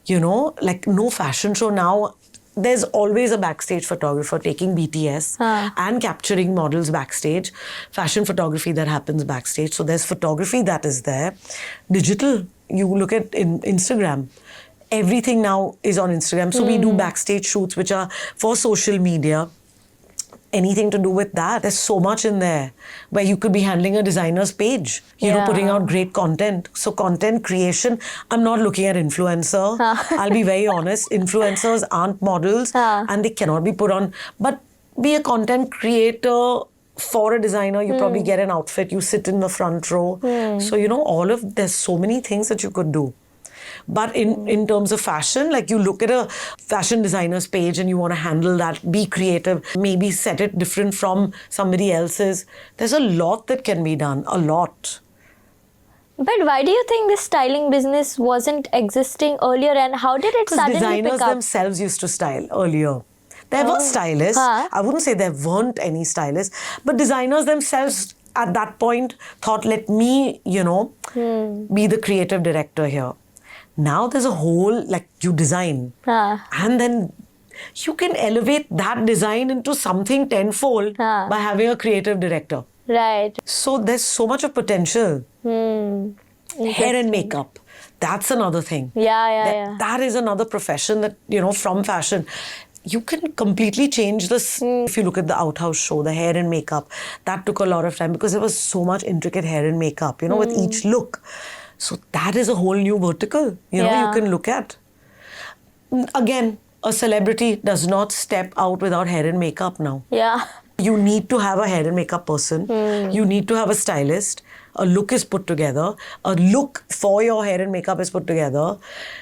No fashion show now, there's always a backstage photographer taking BTS and capturing models backstage. Fashion photography that happens backstage. So there's photography that is there. Digital, you look at Instagram. Everything now is on Instagram. So we do backstage shoots which are for social media. Anything to do with that. There's so much in there where you could be handling a designer's page, putting out great content. So content creation, I'm not looking at influencer. I'll be very honest. Influencers aren't models and they cannot be put on. But be a content creator for a designer. You probably get an outfit. You sit in the front row. So, there's so many things that you could do. But in terms of fashion, you look at a fashion designer's page and you want to handle that, be creative, maybe set it different from somebody else's. There's a lot that can be done, a lot. But why do you think this styling business wasn't existing earlier and how did it suddenly pick up? Because designers themselves used to style earlier. There were stylists. I wouldn't say there weren't any stylists, but designers themselves at that point thought, let me, be the creative director here. Now there's a whole, you design. And then you can elevate that design into something tenfold by having a creative director. Right. So there's so much of potential. Hair and makeup. That's another thing. That is another profession that, from fashion. You can completely change this. If you look at the OutHouse show, the hair and makeup, that took a lot of time because there was so much intricate hair and makeup, with each look. So that is a whole new vertical, you know, you can look at. Again, a celebrity does not step out without hair and makeup now. Yeah. You need to have a hair and makeup person. You need to have a stylist. A look is put together. A look for your hair and makeup is put together.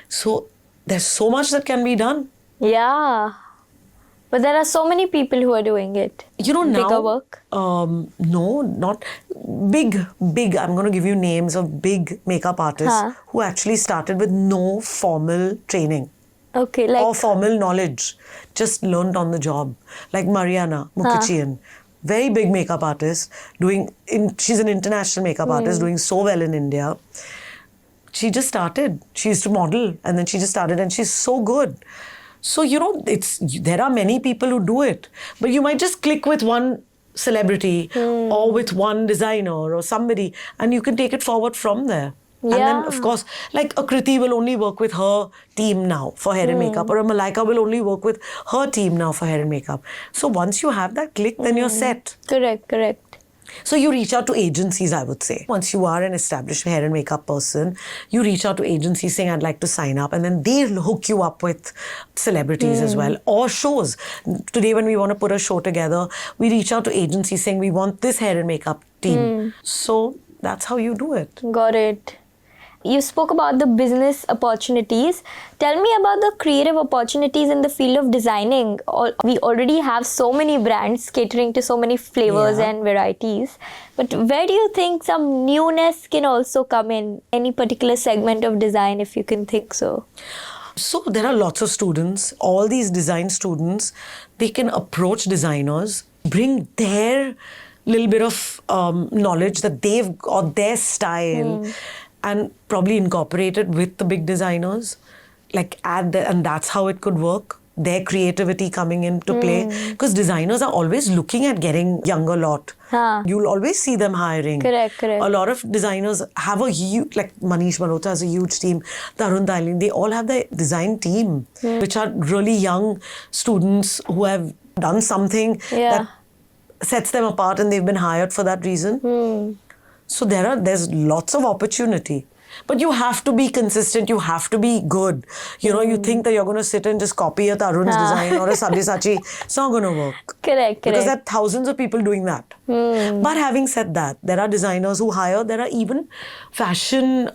So there's so much that can be done. Yeah. But there are so many people who are doing it. You know, now... Bigger work? No, not big. I'm going to give you names of big makeup artists who actually started with no formal training. Okay, like... Or formal knowledge. Just learned on the job. Like Mariana Mukherjee. Very big makeup artist. She's an international makeup artist doing so well in India. She just started. She used to model and then she just started and she's so good. So, you know, there are many people who do it. But you might just click with one celebrity or with one designer or somebody and you can take it forward from there. Yeah. And then, of course, like a Kriti will only work with her team now for hair and makeup, or a Malaika will only work with her team now for hair and makeup. So once you have that click, then you're set. Correct. So you reach out to agencies, I would say. Once you are an established hair and makeup person, you reach out to agencies saying, I'd like to sign up. And then they'll hook you up with celebrities as well, or shows. Today, when we want to put a show together, we reach out to agencies saying, we want this hair and makeup team. So that's how you do it. Got it. You spoke about the business opportunities. Tell me about the creative opportunities in the field of designing. We already have so many brands catering to so many flavors and varieties. But where do you think some newness can also come in? Any particular segment of design, if you can think so? So there are lots of students. All these design students, they can approach designers, bring their little bit of knowledge that they've got, their style, and probably incorporate it with the big designers, and that's how it could work. Their creativity coming into play, because designers are always looking at getting younger lot. You'll always see them hiring. Correct. A lot of designers have a huge, like Manish Malhotra has a huge team, Tarun Thailand, they all have their design team, which are really young students who have done something that sets them apart and they've been hired for that reason. So there's lots of opportunity. But you have to be consistent, you have to be good. You know, you think that you're going to sit and just copy a Tarun's design or a Sabyasachi, it's not going to work. Correct. Because there are thousands of people doing that. But having said that, there are designers who hire, there are even fashion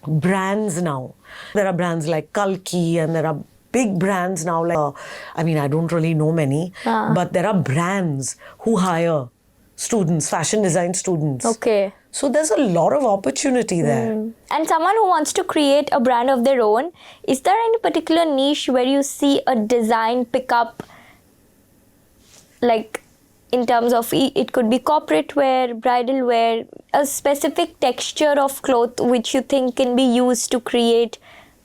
brands now. There are brands like Kalki and there are big brands now like, I don't really know many, but there are brands who hire students, fashion design students. Okay. So there's a lot of opportunity there. And someone who wants to create a brand of their own, is there any particular niche where you see a design pick up, like in terms of it could be corporate wear, bridal wear, a specific texture of cloth which you think can be used to create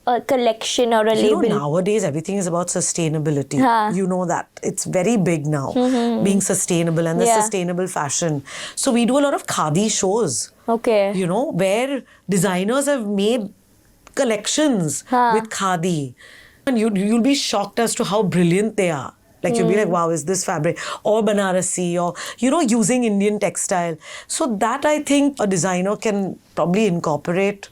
a collection or a label? Nowadays everything is about sustainability. You know that. It's very big now, being sustainable and the sustainable fashion. So we do a lot of khadi shows. Okay. You know, where designers have made collections with khadi. And you'll be shocked as to how brilliant they are. Like you'll be like, wow, is this fabric? Or Banarasi, or, using Indian textile. So that I think a designer can probably incorporate.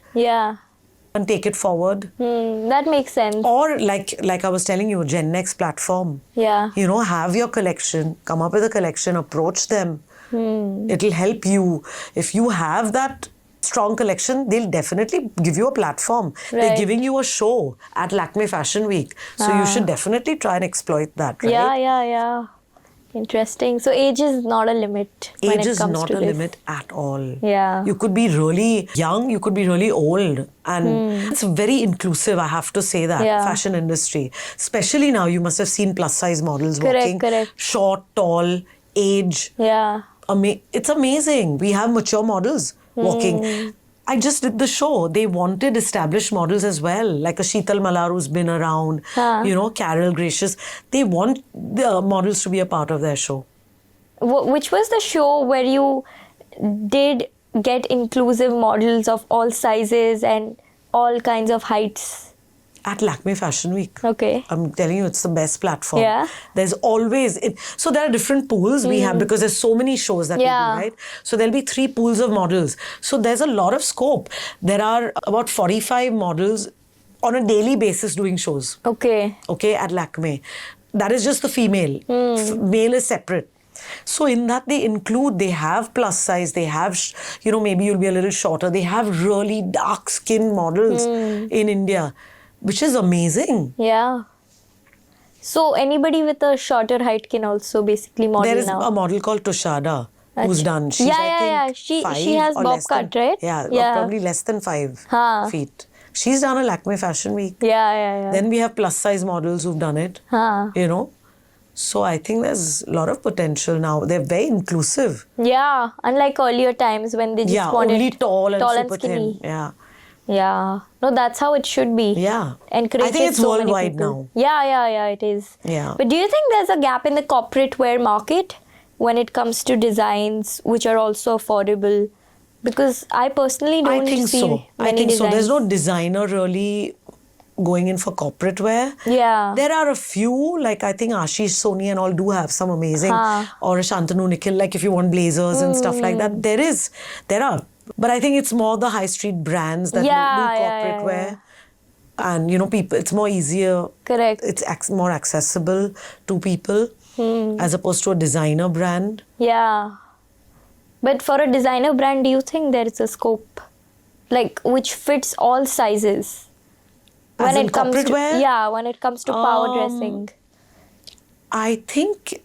And take it forward. That makes sense. Or like I was telling you, Gen Next platform. Have your collection, come up with a collection, approach them. It'll help you. If you have that strong collection, they'll definitely give you a platform. They're giving you a show at Lakme Fashion Week. So you should definitely try and exploit that, right? Yeah. Interesting. So age is not a limit when it comes to this. Age is not a limit at all. Yeah. You could be really young, you could be really old. And it's very inclusive, I have to say that, fashion industry. Especially now, you must have seen plus size models walking. Correct. Short, tall, age. Yeah. It's amazing. We have mature models walking. I just did the show. They wanted established models as well, like a Sheetal Malar who's been around, Carol Gracious. They want the models to be a part of their show. Which was the show where you did get inclusive models of all sizes and all kinds of heights? At Lakme Fashion Week. Okay. I'm telling you, it's the best platform. Yeah. There's always... So there are different pools we have because there's so many shows that we do, right? So there'll be 3 pools of models. So there's a lot of scope. There are about 45 models on a daily basis doing shows. Okay. Okay, at Lakme. That is just the female. Male is separate. So in that they have plus size, they have, maybe you'll be a little shorter. They have really dark skin models in India, which is amazing. Yeah. So anybody with a shorter height can also basically model now. There is a model called Tushada who's done. She's, I think, 5 She has or bob less cut, than, right? Yeah, probably less than 5 feet. She's done a Lakme Fashion Week. Yeah. Then we have plus size models who've done it. So I think there's a lot of potential now. They're very inclusive. Yeah, unlike earlier times when they just wanted only tall and super skinny. Thin. Yeah. No, that's how it should be. Yeah. Encourages I think it's so many worldwide people. now. Yeah, it is. Yeah. But do you think there's a gap in the corporate wear market when it comes to designs which are also affordable? Because I personally don't see many designs. There's no designer really going in for corporate wear. Yeah. There are a few, like I think Ashish Soni and all do have some amazing, or Shantanu Nikhil, like if you want blazers and stuff like that. There are. But I think it's more the high street brands that do corporate wear. And, people, it's more easier. Correct. It's more accessible to people as opposed to a designer brand. Yeah. But for a designer brand, do you think there is a scope? Like, which fits all sizes? When it comes to wear? Yeah, when it comes to power dressing. I think,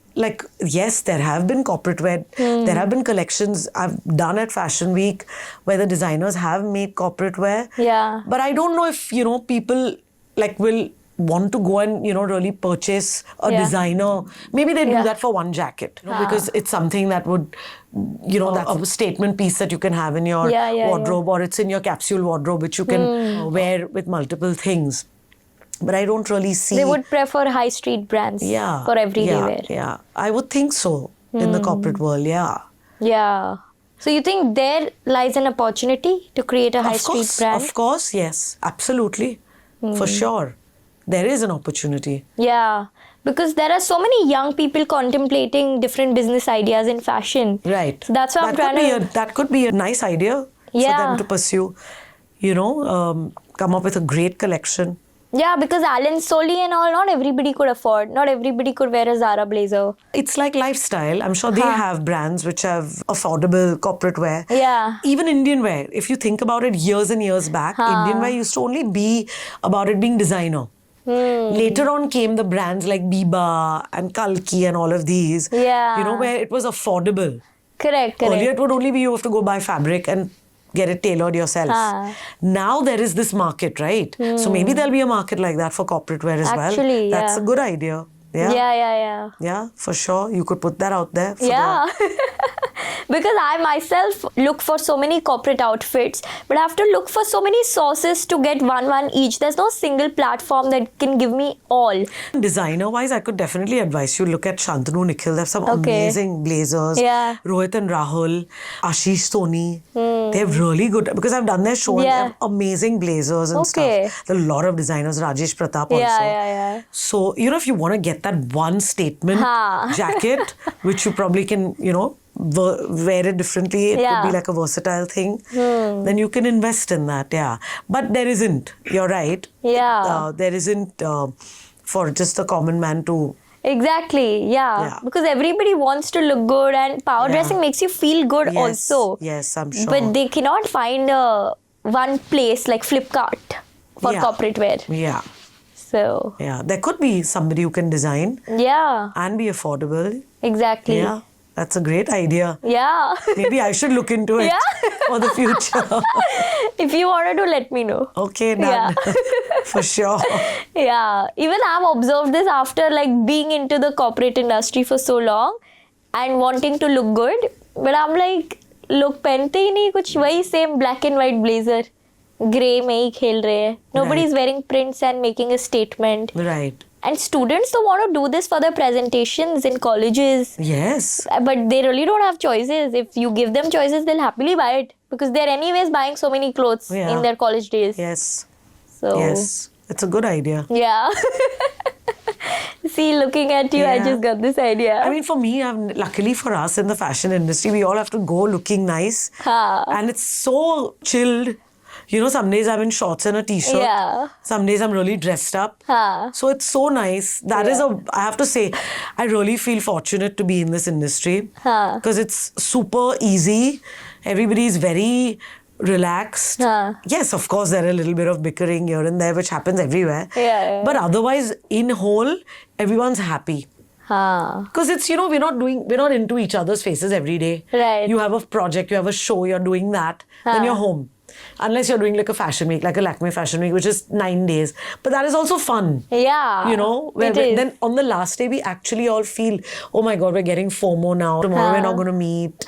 yes, there have been corporate wear. There have been collections I've done at Fashion Week where the designers have made corporate wear. Yeah. But I don't know if, people will want to go and, really purchase a designer. Maybe they do that for one jacket, because it's something that would, that's a statement piece that you can have in your wardrobe, or it's in your capsule wardrobe, which you can wear with multiple things. But I don't really see... They would prefer high street brands for everyday wear. Yeah, I would think so in the corporate world, Yeah. So you think there lies an opportunity to create a high street brand? Of course, yes. Absolutely. For sure. There is an opportunity. Yeah. Because there are so many young people contemplating different business ideas in fashion. Right. So that's what I'm trying to... That could be a nice idea for them to pursue. Come up with a great collection. Yeah, because Allen Solly and all, not everybody could afford. Not everybody could wear a Zara blazer. It's like lifestyle. I'm sure they have brands which have affordable corporate wear. Yeah. Even Indian wear. If you think about it, years and years back, Indian wear used to only be about it being designer. Later on came the brands like Biba and Kalki and all of these. Yeah. Where it was affordable. Correct. Earlier it would only be you have to go buy fabric and get it tailored yourself. Now there is this market, right? So maybe there'll be a market like that for corporate wear as well. That's a good idea. Yeah, for sure. You could put that out there. Because I myself look for so many corporate outfits, but I have to look for so many sources to get one each. There's no single platform that can give me all. Designer-wise, I could definitely advise you look at Shantanu Nikhil. They have some amazing blazers. Rohit and Rahul, Ashish Soni. They have really good, because I've done their show and they have amazing blazers and stuff. There are a lot of designers, Rajesh Pratap also. So, if you want to get that one statement jacket, which you probably can, wear it differently, it could be like a versatile thing, then you can invest in that, But there isn't, you're right. There isn't for just a common man to... Exactly, because everybody wants to look good, and power dressing makes you feel good also. Yes, I'm sure. But they cannot find one place like Flipkart for corporate wear. So... there could be somebody who can design. And be affordable. Exactly. That's a great idea. Maybe I should look into it for the future. If you wanted to, let me know. Okay, done. For sure. Even I've observed this after being into the corporate industry for so long and wanting to look good. But I'm like, look, pehante hi nahi kuch, wahi same black and white blazer. Grey mein hi khel rahe hai. Nobody's wearing prints and making a statement. Right. And students don't want to do this for their presentations in colleges. Yes. But they really don't have choices. If you give them choices, they'll happily buy it. Because they're anyways buying so many clothes in their college days. Yes. So. Yes. It's a good idea. Yeah. See, looking at you, I Yeah. just got this idea. I mean, for me, luckily for us in the fashion industry, we all have to go looking nice. Ha. And it's so chilled. You know, some days I'm in shorts and a t-shirt. Yeah. Some days I'm really dressed up. Ha. So it's so nice. That is I have to say, I really feel fortunate to be in this industry. Ha. Because it's super easy. Everybody's very relaxed. Ha. Yes, of course, there are a little bit of bickering here and there, which happens everywhere. Yeah. But otherwise, in whole, everyone's happy. Ha. Because it's, you know, we're not into each other's faces every day. Right. You have a project, you have a show, you're doing that, then you're home. Unless you're doing like a fashion week, like a Lakme fashion week, which is 9 days. But that is also fun. Yeah. You know, then on the last day, we actually all feel, oh my God, we're getting FOMO now. Tomorrow we're not going to meet.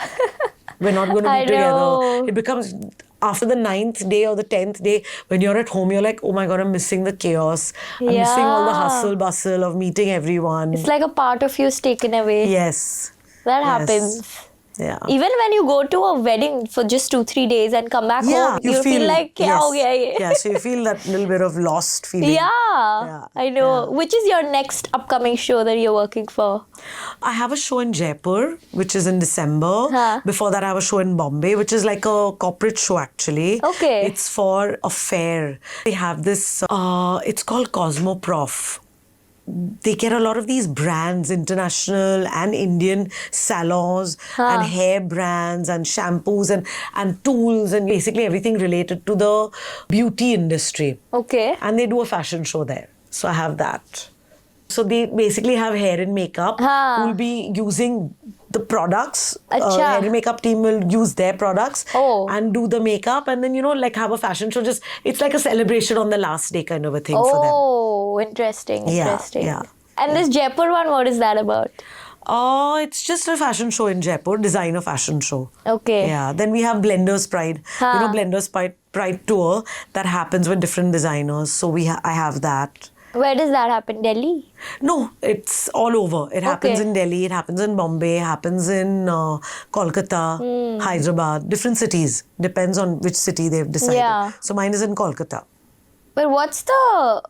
We're not going to I meet together. know. It becomes, after the 9th day or the 10th day, when you're at home, you're like, oh my God, I'm missing the chaos. I'm missing all the hustle bustle of meeting everyone. It's like a part of you is taken away. Yes. That Yes. happens. Yeah. Even when you go to a wedding for just 2-3 days and come back home, you feel like, kya yes. ho gaya ye? Yeah, so you feel that little bit of lost feeling. Yeah, I know. Which is your next upcoming show that you're working for? I have a show in Jaipur, which is in December. Huh. Before that, I have a show in Bombay, which is like a corporate show actually. Okay. It's for a fair. They have this, it's called Cosmoprof. They get a lot of these brands, international and Indian salons and hair brands and shampoos and tools and basically everything related to the beauty industry. Okay. And they do a fashion show there. So I have that. So they basically have hair and makeup who will be using the products. Acha. Hair and makeup team will use their products and do the makeup and then, you know, like have a fashion show. Just it's like a celebration on the last day kind of a thing for them. Oh, interesting. Interesting. Yeah. And this Jaipur one, what is that about? It's just a fashion show in Jaipur, designer fashion show. Okay. Yeah. Then we have Blenders Pride. You know, Blenders Pride tour that happens with different designers. So I have that. Where does that happen? Delhi? No, it's all over. It happens in Delhi, it happens in Bombay, it happens in Kolkata, Hyderabad, different cities. Depends on which city they've decided. Yeah. So mine is in Kolkata. But what's the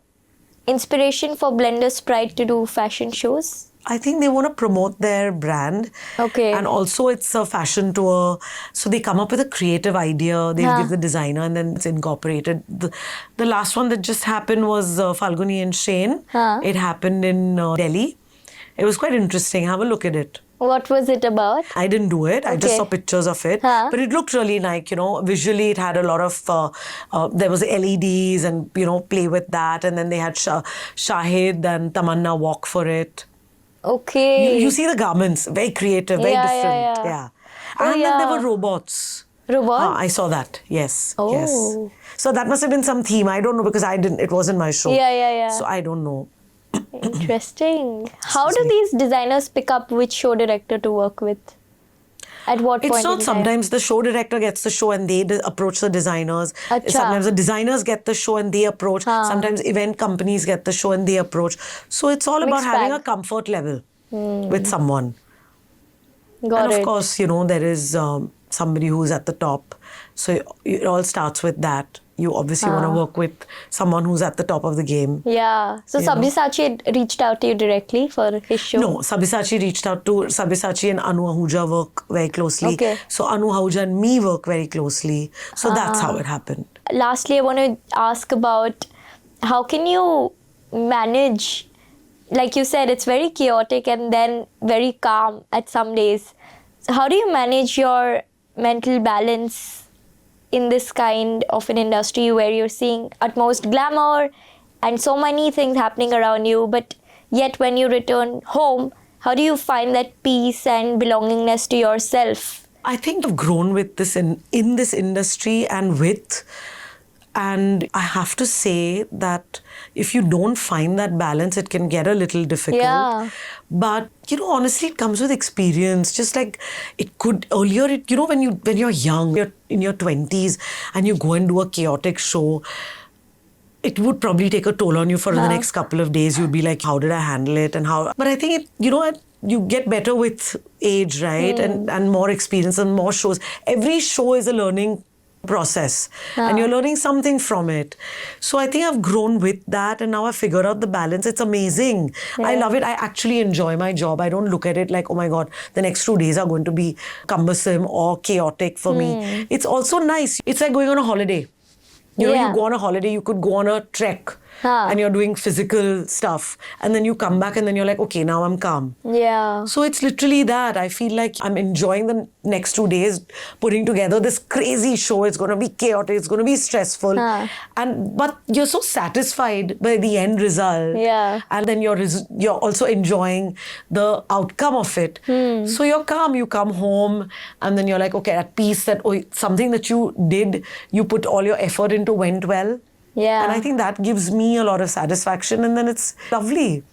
inspiration for Blenders Pride to do fashion shows? I think they want to promote their brand. Okay. And also it's a fashion tour. So they come up with a creative idea. They'll give the designer and then it's incorporated. The last one that just happened was Falguni and Shane. It happened in Delhi. It was quite interesting. Have a look at it. What was it about? I didn't do it. I just saw pictures of it. But it looked really like, you know, visually it had a lot of, there was LEDs and, you know, play with that. And then they had Shahid and Tamanna walk for it. Okay. You see the garments, very creative, very different. Yeah. And then there were robots. Robots? I saw that. Yes. Oh. Yes. So that must have been some theme. I don't know because it wasn't my show. Yeah. So I don't know. Interesting. How do these designers pick up which show director to work with? At what point It's not in time? sometimes the show director gets the show and they approach the designers. Acha. Sometimes the designers get the show and they approach. Sometimes event companies get the show and they approach. So it's all about Mixed having bag. a comfort level with someone. Got And of it. course, you know, there is somebody who's at the top. So it all starts with that. You obviously want to work with someone who's at the top of the game. Yeah. So Sabyasachi reached out to you directly for his show? No, Sabyasachi reached out to Sabyasachi and Anu Ahuja work very closely. Okay. So Anu Ahuja and me work very closely. So that's how it happened. Lastly, I want to ask about how can you manage, like you said, it's very chaotic and then very calm at some days. So how do you manage your mental balance in this kind of an industry where you're seeing utmost glamour and so many things happening around you, but yet when you return home, how do you find that peace and belongingness to yourself? I think I've grown with this in this industry and I have to say that if you don't find that balance, it can get a little difficult. Yeah. But, you know, honestly, it comes with experience. Just like it could earlier, you know, when you're young, you're in your 20s and you go and do a chaotic show, it would probably take a toll on you for the next couple of days. You'd be like, how did I handle it? But I think, you get better with age, right? And more experience and more shows. Every show is a learning process and you're learning something from it. So I think I've grown with that and now I've figured out the balance. It's amazing. I love it. I actually enjoy my job. I don't look at it like, oh my God, the next 2 days are going to be cumbersome or chaotic for me. It's also nice. It's like going on a holiday. You know, you go on a holiday, you could go on a trek and you're doing physical stuff. And then you come back and then you're like, okay, now I'm calm. Yeah. So it's literally that. I feel like I'm enjoying the next 2 days putting together this crazy show. It's going to be chaotic. It's going to be stressful. But you're so satisfied by the end result. Yeah. And then you're also enjoying the outcome of it. So you're calm. You come home and then you're like, okay, at peace that something that you did, you put all your effort into went well. Yeah. And I think that gives me a lot of satisfaction and then it's lovely.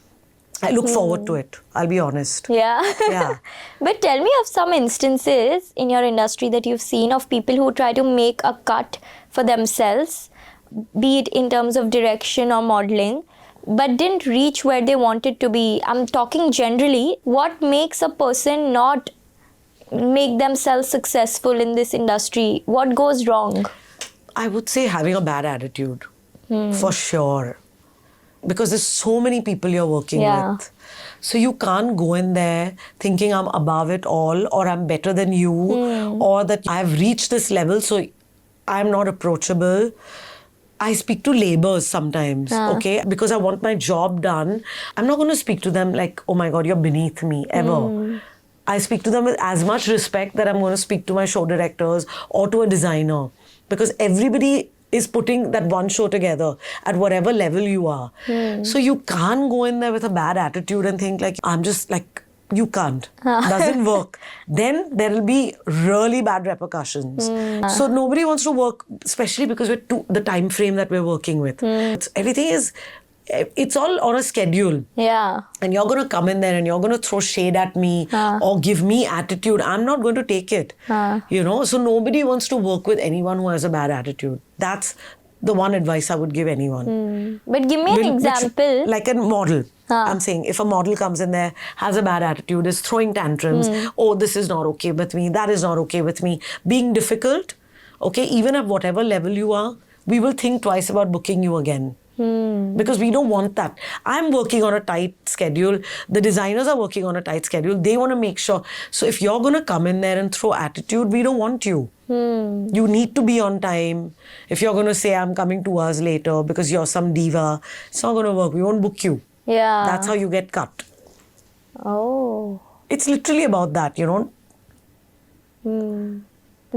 I look forward to it, I'll be honest. Yeah. But tell me of some instances in your industry that you've seen of people who try to make a cut for themselves, be it in terms of direction or modeling, but didn't reach where they wanted to be. I'm talking generally. What makes a person not make themselves successful in this industry? What goes wrong? I would say having a bad attitude, for sure. Because there's so many people you're working with. So you can't go in there thinking I'm above it all or I'm better than you or that I've reached this level so I'm not approachable. I speak to laborers sometimes, okay? Because I want my job done. I'm not going to speak to them like, oh my God, you're beneath me, ever. I speak to them with as much respect that I'm going to speak to my show directors or to a designer. Because everybody is putting that one show together at whatever level you are. So you can't go in there with a bad attitude and think like, I'm just like, you can't. Doesn't work. Then there will be really bad repercussions. So nobody wants to work, especially because we're the time frame that we're working with. Everything is... It's all on a schedule. Yeah. And you're going to come in there and you're going to throw shade at me or give me attitude. I'm not going to take it. You know, so nobody wants to work with anyone who has a bad attitude. That's the one advice I would give anyone. But give me an example. Like a model. I'm saying if a model comes in there, has a bad attitude, is throwing tantrums, oh, this is not okay with me, that is not okay with me, being difficult, okay, even at whatever level you are, we will think twice about booking you again. Because we don't want that. I'm working on a tight schedule. The designers are working on a tight schedule. They want to make sure. So if you're going to come in there and throw attitude, we don't want you. You need to be on time. If you're going to say, I'm coming 2 hours later because you're some diva, it's not going to work. We won't book you. Yeah. That's how you get cut. Oh. It's literally about that, you know.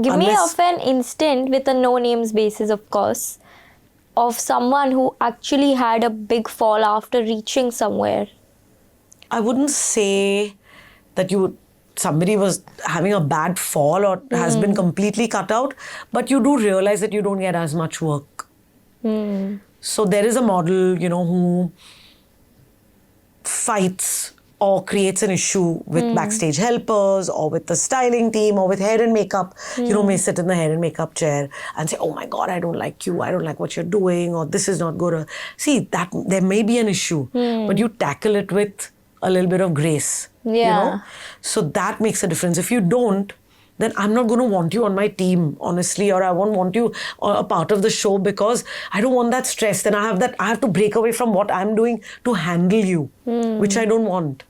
Give me of an instant with a no-names basis, of course, of someone who actually had a big fall after reaching somewhere. I wouldn't say that somebody was having a bad fall or has been completely cut out, but you do realize that you don't get as much work. So there is a model, you know, who fights or creates an issue with backstage helpers or with the styling team or with hair and makeup, you know, may sit in the hair and makeup chair and say, oh my God, I don't like you, I don't like what you're doing, or this is not good. See, that there may be an issue, but you tackle it with a little bit of grace, you know? So that makes a difference. If you don't, then I'm not going to want you on my team, honestly, or I won't want you a part of the show because I don't want that stress. Then I have to break away from what I'm doing to handle you, which I don't want.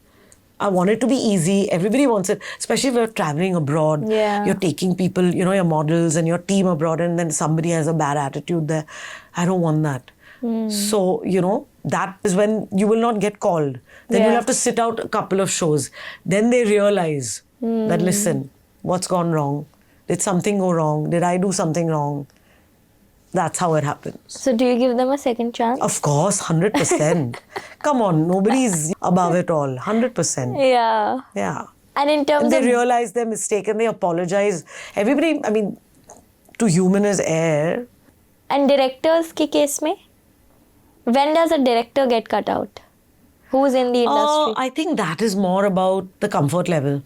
I want it to be easy. Everybody wants it, especially if you're traveling abroad. You're taking people, you know, your models and your team abroad, and then somebody has a bad attitude there. I don't want that. So, you know, that is when you will not get called. Then you'll have to sit out a couple of shows. Then they realize that, listen, what's gone wrong? Did something go wrong? Did I do something wrong? That's how it happens. So do you give them a second chance? Of course, 100%. Come on, nobody's above it all. 100%. Yeah. Yeah. And in terms they of... realize their mistake and they apologize. Everybody, I mean, to human is air. And directors ki case mein? When does a director get cut out? Who's in the industry? I think that is more about the comfort level.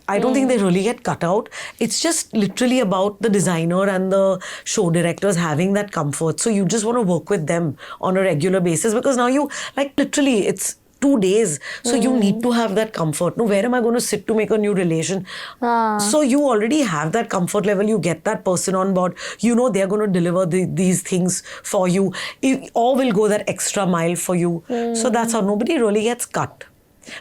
I don't think they really get cut out. It's just literally about the designer and the show directors having that comfort. So you just want to work with them on a regular basis because now you, like literally, it's 2 days. So you need to have that comfort. No, where am I going to sit to make a new relation? So you already have that comfort level. You get that person on board. You know they're going to deliver these things for you. Or will go that extra mile for you. So that's how nobody really gets cut.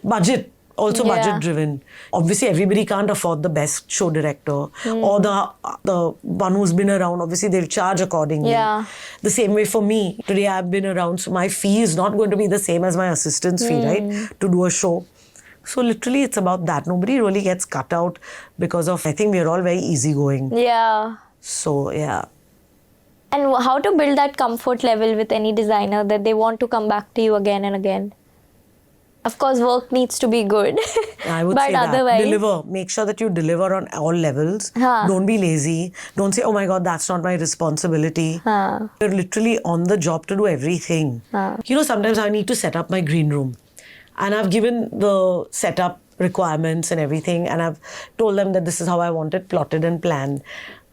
Budget. Also budget driven. Obviously, everybody can't afford the best show director or the one who's been around. Obviously, they'll charge accordingly. Yeah. The same way for me. Today, I've been around, so my fee is not going to be the same as my assistant's fee, right? To do a show. So literally, it's about that. Nobody really gets cut out because of, I think we're all very easygoing. Yeah. So, yeah. And how to build that comfort level with any designer that they want to come back to you again and again? Of course, work needs to be good. I would say that. Deliver. Make sure that you deliver on all levels. Don't be lazy. Don't say, oh my God, that's not my responsibility. You're literally on the job to do everything. You know, sometimes I need to set up my green room. And I've given the setup requirements and everything. And I've told them that this is how I want it plotted and planned.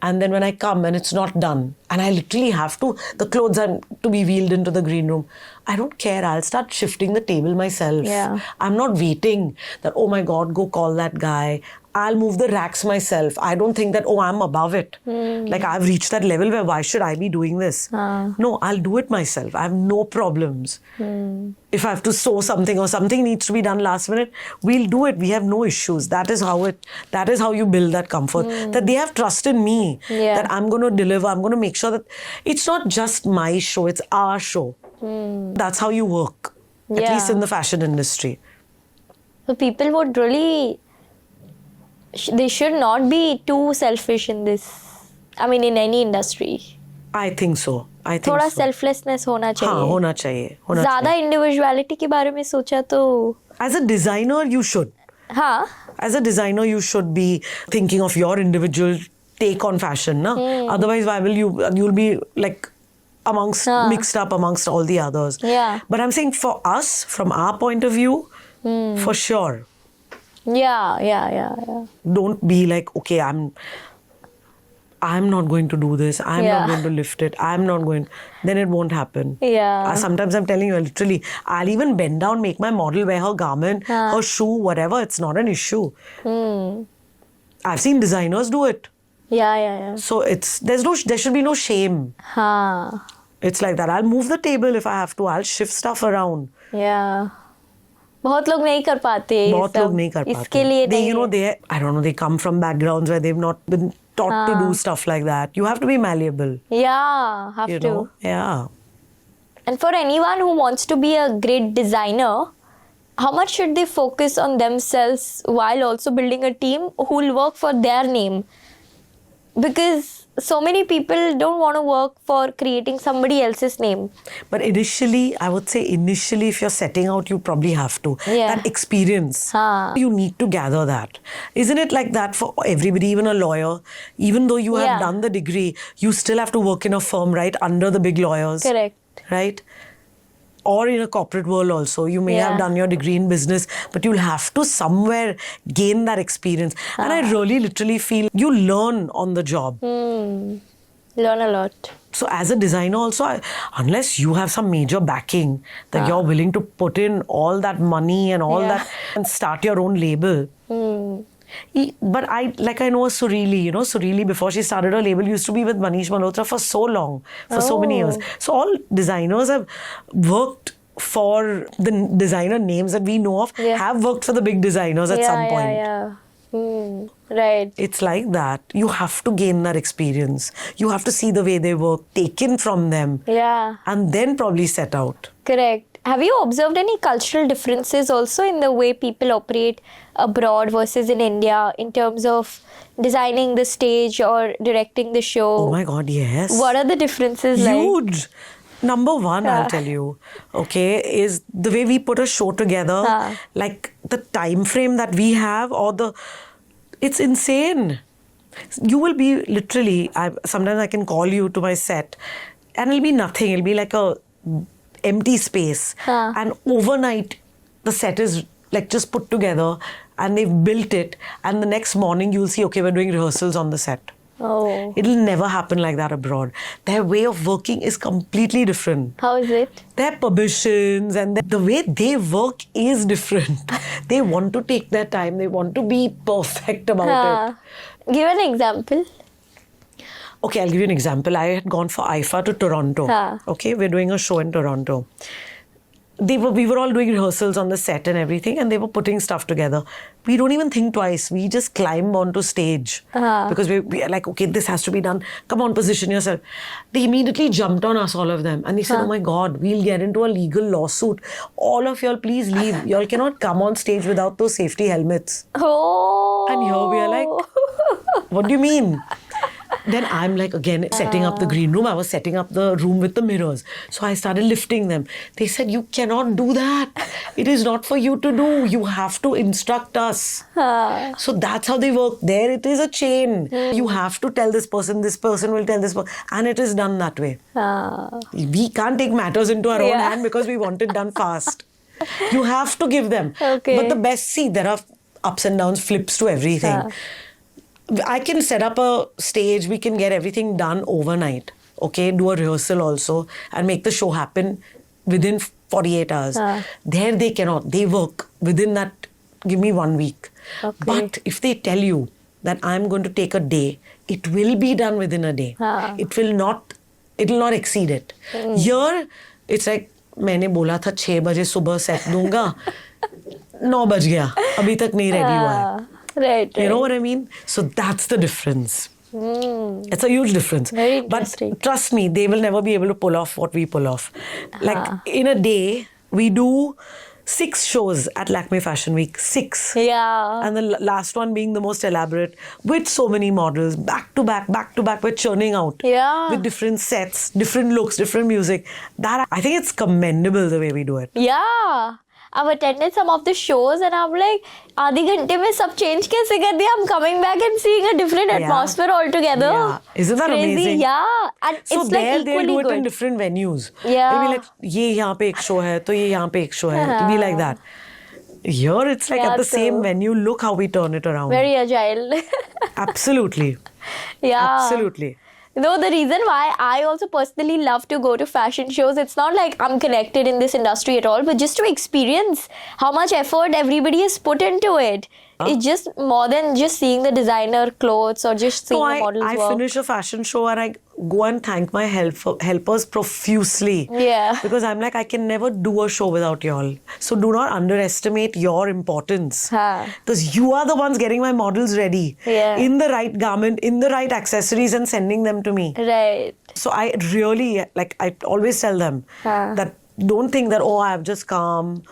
And then when I come and it's not done, and I literally have to, the clothes are to be wheeled into the green room, I don't care. I'll start shifting the table myself. Yeah. I'm not waiting that, oh my God, go call that guy. I'll move the racks myself. I don't think that, oh, I'm above it. Like I've reached that level where why should I be doing this? No, I'll do it myself. I have no problems. If I have to sew something or something needs to be done last minute, we'll do it. We have no issues. That is how you build that comfort. That they have trust in me. That I'm going to deliver. I'm going to make sure that it's not just my show, it's our show. That's how you work. At least in the fashion industry. So people would really... They should not be too selfish in this. I mean, in any industry. I think so. थोड़ा selflessness होना चाहिए. हाँ, होना चाहिए. ज़्यादा individuality के बारे में सोचा तो. As a designer, you should. हाँ. As a designer, you should be thinking of your individual take on fashion, na? Otherwise, why will you'll be like mixed up amongst all the others. Yeah. But I'm saying for us, from our point of view, for sure. Yeah. Don't be like, okay, I'm not going to do this. I'm not going to lift it. I'm not going. Then it won't happen. Yeah. Sometimes I'm telling you, literally, I'll even bend down, make my model wear her garment, her shoe, whatever. It's not an issue. I've seen designers do it. Yeah. So there should be no shame. It's like that. I'll move the table if I have to. I'll shift stuff around. Yeah. बहुत लोग नहीं कर पाते इसके लिए नहीं. I don't know, they come from backgrounds where they've not been taught to do stuff like that. You have to be malleable. Yeah, have you to. Know? Yeah. And for anyone who wants to be a great designer, how much should they focus on themselves while also building a team who will work for their name? Because so many people don't want to work for creating somebody else's name. But initially, I would say if you're setting out, you probably have to. That experience, you need to gather that. Isn't it like that for everybody, even a lawyer? Even though you have done the degree, you still have to work in a firm, right? Under the big lawyers. Correct. Right? Or in a corporate world also. You may have done your degree in business, but you'll have to somewhere gain that experience. And I really literally feel you learn on the job. Learn a lot. So as a designer also, unless you have some major backing that you're willing to put in all that money and all that and start your own label. But I know Surili, Surili before she started her label used to be with Manish Malhotra for so long, for so many years. So all designers have worked for the designer names that we know of, have worked for the big designers at some point. Right. It's like that. You have to gain that experience. You have to see the way they work, taken from them. Yeah. And then probably set out. Correct. Have you observed any cultural differences also in the way people operate abroad versus in India in terms of designing the stage or directing the show? Oh my God, yes. What are the differences like? Huge. Number one, I'll tell you, is the way we put a show together, like the time frame that we have it's insane. You will be literally, sometimes I can call you to my set and it'll be nothing. It'll be like a empty space. And overnight, the set is like just put together and they've built it. And the next morning, you'll see, we're doing rehearsals on the set. Oh. It'll never happen like that abroad. Their way of working is completely different. How is it? Their permissions and the way they work is different. They want to take their time. They want to be perfect about it. Give an example. Okay, I'll give you an example. I had gone for IFA to Toronto. Okay, we're doing a show in Toronto. We were all doing rehearsals on the set and everything, and they were putting stuff together. We don't even think twice. We just climb onto stage because we are like, okay, this has to be done. Come on, position yourself. They immediately jumped on us, all of them, and they said, oh my God, we'll get into a legal lawsuit. All of y'all, please leave. Y'all cannot come on stage without those safety helmets. Oh. And here we are like, what do you mean? Then I'm like, again, setting up the green room. I was setting up the room with the mirrors. So I started lifting them. They said, you cannot do that. It is not for you to do. You have to instruct us. So that's how they work. There it is a chain. You have to tell this person will tell this person. And it is done that way. We can't take matters into our own hand because we want it done fast. You have to give them. Okay. But the best, see, there are ups and downs, flips to everything. I can set up a stage, we can get everything done overnight, okay, do a rehearsal also and make the show happen within 48 hours. There they cannot, they work within that, give me 1 week. Okay. But if they tell you that I'm going to take a day, it will be done within a day. It will not exceed it. Here, it's like, मैंने बोला था 6 बजे सुबह set दूंगा, 9 बज गया, अभी तक नहीं ready हुआ है. Right. You know what I mean? So that's the difference. It's a huge difference. Very interesting. But trust me, they will never be able to pull off what we pull off. Like in a day, we do 6 shows at Lakme Fashion Week. 6. Yeah. And the last one being the most elaborate with so many models, back to back, we're churning out. Yeah. With different sets, different looks, different music. That I think it's commendable the way we do it. Yeah. I've attended some of the shows and I'm like, आधे घंटे में सब change कैसे कर दिया? I'm coming back and seeing a different atmosphere altogether. Yeah. Isn't that crazy? amazing? Yeah. And So it's there like they'll equally do it good. in different venues. Yeah. They'll be like, ये यहाँ पे एक show है, तो ये यहाँ पे एक show है. It'll be like that. Here it's like at the same venue, look how we turn it around. Very agile. Absolutely. Yeah. Absolutely. No, the reason why I also personally love to go to fashion shows, it's not like I'm connected in this industry at all, but just to experience how much effort everybody has put into it. It's just more than just seeing the designer clothes or just seeing the models I work. finish a fashion show and I go and thank my helpers profusely. Yeah. Because I'm like, I can never do a show without y'all. So do not underestimate your importance. Because you are the ones getting my models ready. Yeah. In the right garment, in the right accessories and sending them to me. Right. So I really, I always tell them that don't think that, oh, I've just come.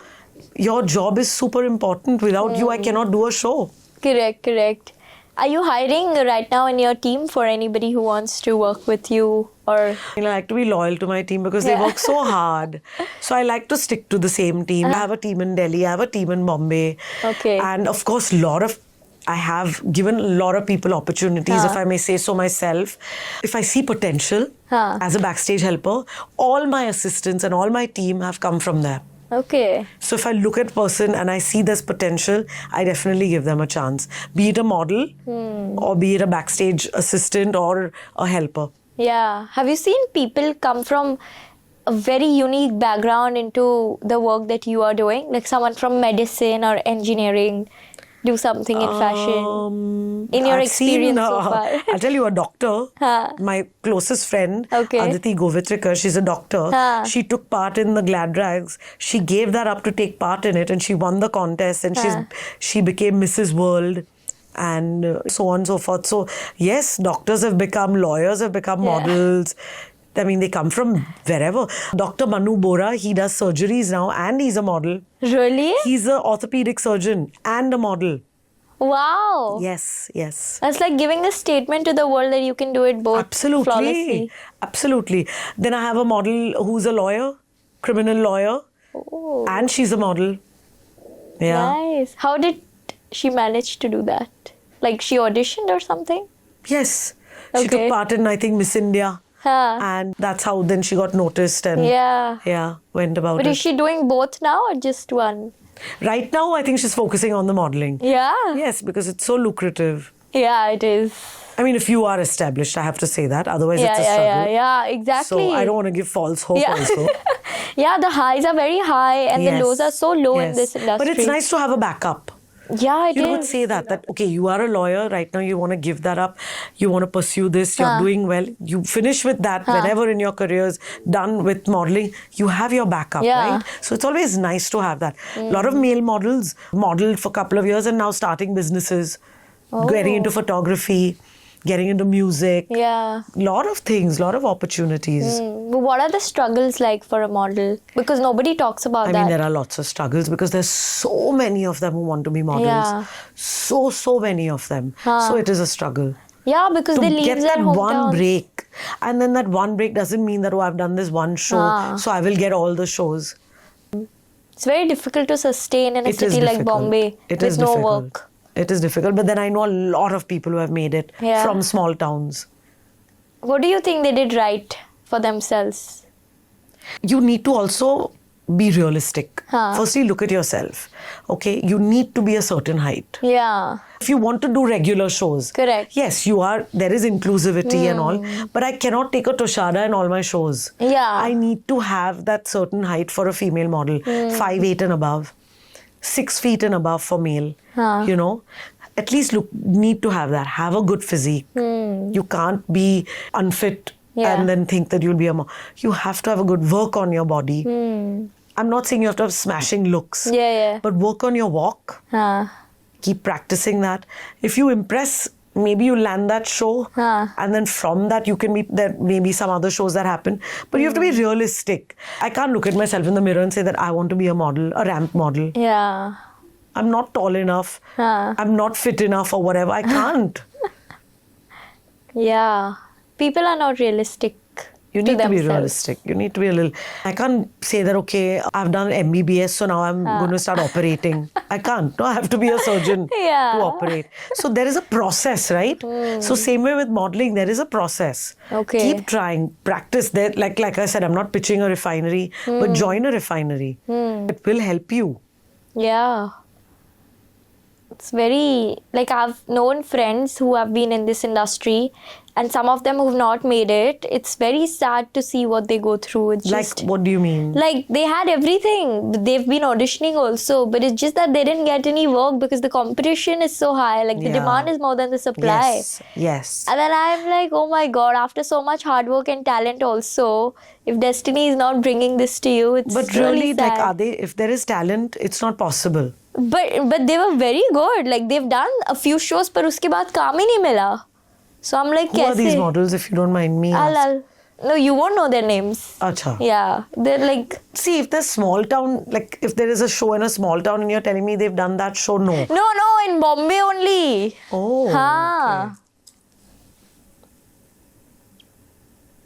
Your job is super important. Without you, I cannot do a show. Correct. Are you hiring right now in your team for anybody who wants to work with you? Or I like to be loyal to my team because they work so hard. So I like to stick to the same team. I have a team in Delhi, I have a team in Bombay. Okay. And of course, I have given a lot of people opportunities, if I may say so myself. If I see potential as a backstage helper, all my assistants and all my team have come from there. okay. So if I look at a person and I see there's potential, I definitely give them a chance. Be it a model or be it a backstage assistant or a helper. Yeah. Have you seen people come from a very unique background into the work that you are doing? Like someone from medicine or engineering do something in fashion? In your experience so far? I'll tell you, a doctor, my closest friend, Aditi Govitrikar, she's a doctor. She took part in the Glad Rags. She gave that up to take part in it and she won the contest and she became Mrs. World. And so on and so forth. So, yes, doctors have become, lawyers have become models. I mean, they come from wherever. Dr. Manu Bora, he does surgeries now and he's a model. Really? He's an orthopedic surgeon and a model. Wow. Yes. That's like giving a statement to the world that you can do it both flawlessly. Absolutely. Then I have a model who's a lawyer, criminal lawyer. Oh. And she's a model. Yeah. Nice. How did she manage to do that? Like she auditioned or something? Yes. She took part in, I think, Miss India. And that's how then she got noticed and went about it. But is she doing both now or just one? Right now, I think she's focusing on the modeling. Yeah. Yes, because it's so lucrative. Yeah, it is. I mean, if you are established, I have to say that. Otherwise, it's a struggle. Yeah, exactly. So I don't want to give false hope also. Yeah, the highs are very high and the lows are so low in this industry. But it's nice to have a backup. Yeah, it is. You would say that, okay, you are a lawyer right now, you want to give that up, you want to pursue this, you're doing well, you finish with that whenever in your career is done with modeling, you have your backup, right? So it's always nice to have that. A lot of male models modeled for a couple of years and now starting businesses, getting into photography, getting into music. Yeah. Lot of things, lot of opportunities. What are the struggles like for a model? Because nobody talks about that. I mean, there are lots of struggles because there's so many of them who want to be models. Yeah. So many of them. So it is a struggle. Yeah, because they leave get their that hometowns. one break. And then that one break doesn't mean that, oh, I've done this one show, so I will get all the shows. It's very difficult to sustain in a city like Bombay with no work. It is difficult, but then I know a lot of people who have made it from small towns. What do you think they did right for themselves? You need to also be realistic. Firstly, look at yourself. Okay, you need to be a certain height. Yeah. If you want to do regular shows, correct. Yes, you are. There is inclusivity and all, but I cannot take a Toshada in all my shows. Yeah. I need to have that certain height for a female model, 5'8" and above. 6 feet and above for male, you know, at least need to have that. Have a good physique. You can't be unfit and then think that you'll be a you have to have a good work on your body. I'm not saying you have to have smashing looks, but work on your walk. Keep practicing that. If you impress, maybe you land that show and then from that you can be, there may be some other shows that happen, but you have to be realistic. I can't look at myself in the mirror and say that I want to be a model, a ramp model. Yeah. I'm not tall enough. I'm not fit enough or whatever. I can't. Yeah. People are not realistic. You need to be realistic. You need to be a little... I can't say that, okay, I've done MBBS, so now I'm going to start operating. I can't. No, I have to be a surgeon to operate. So there is a process, right? So same way with modeling, there is a process. Okay. Keep trying. Practice. There. Like I said, I'm not pitching a refinery, but join a refinery. It will help you. Yeah. It's very... Like, I've known friends who have been in this industry and some of them who've not made it. It's very sad to see what they go through. It's just... Like, what do you mean? Like, they had everything. They've been auditioning also, but it's just that they didn't get any work because the competition is so high. Like, the demand is more than the supply. Yes. And then I'm like, oh my God, after so much hard work and talent also, if destiny is not bringing this to you, it's But really really, sad. like, are they... If there is talent, it's not possible. But they were very good. Like, they've done a few shows, पर उसके बाद काम ही नहीं मिला. So I'm like, Who are these models, if you don't mind me? No, you won't know their names. Acha. Yeah, they're like... See, if there's small town, like if there is a show in a small town and you're telling me they've done that show, no. No, in Bombay only. Oh, okay.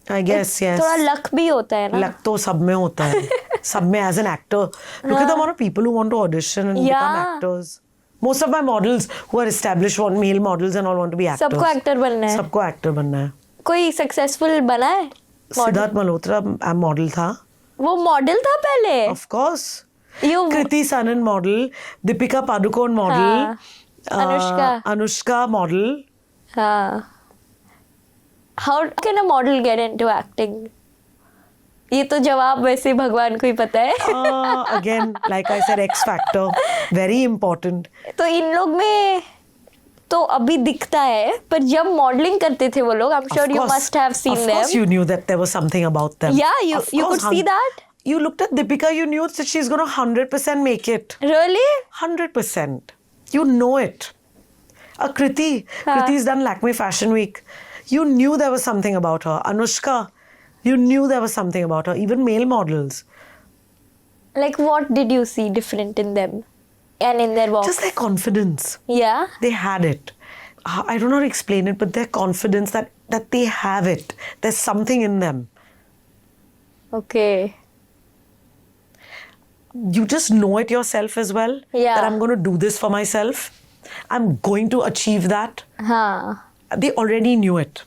I guess, yes. थोड़ा luck भी होता है ना. Luck तो सब में होता है. सब में as an actor. Look at the amount of people who want to audition and become actors. Most of my models who are established, male models and all want to be actors. सबको actor बनना है. सबको actor बनना है. कोई successful बना है? Siddharth Malhotra model था. वो model था पहले? Of course. Kriti Sanon model, Deepika Padukone model, Anushka model. How can a model get into acting? ये तो जवाब वैसे भगवान को ही पता है. Again, like I said, X factor, very important. तो इन लोग में तो अभी दिखता है, पर जब मॉडलिंग करते थे वो लोग, I'm sure you must have seen them. Of course, you knew that there was something about them. Yeah, you could see that. You looked at Deepika, you knew that she's going to 100% make it. Really? 100%. You know it. Kriti's done Lakme Fashion Week. You knew there was something about her. Anushka, you knew there was something about her. Even male models. Like, what did you see different in them and in their walk? Just their confidence. Yeah? They had it. I don't know how to explain it, but their confidence that they have it. There's something in them. Okay. You just know it yourself as well. Yeah. That I'm going to do this for myself. I'm going to achieve that. They already knew it.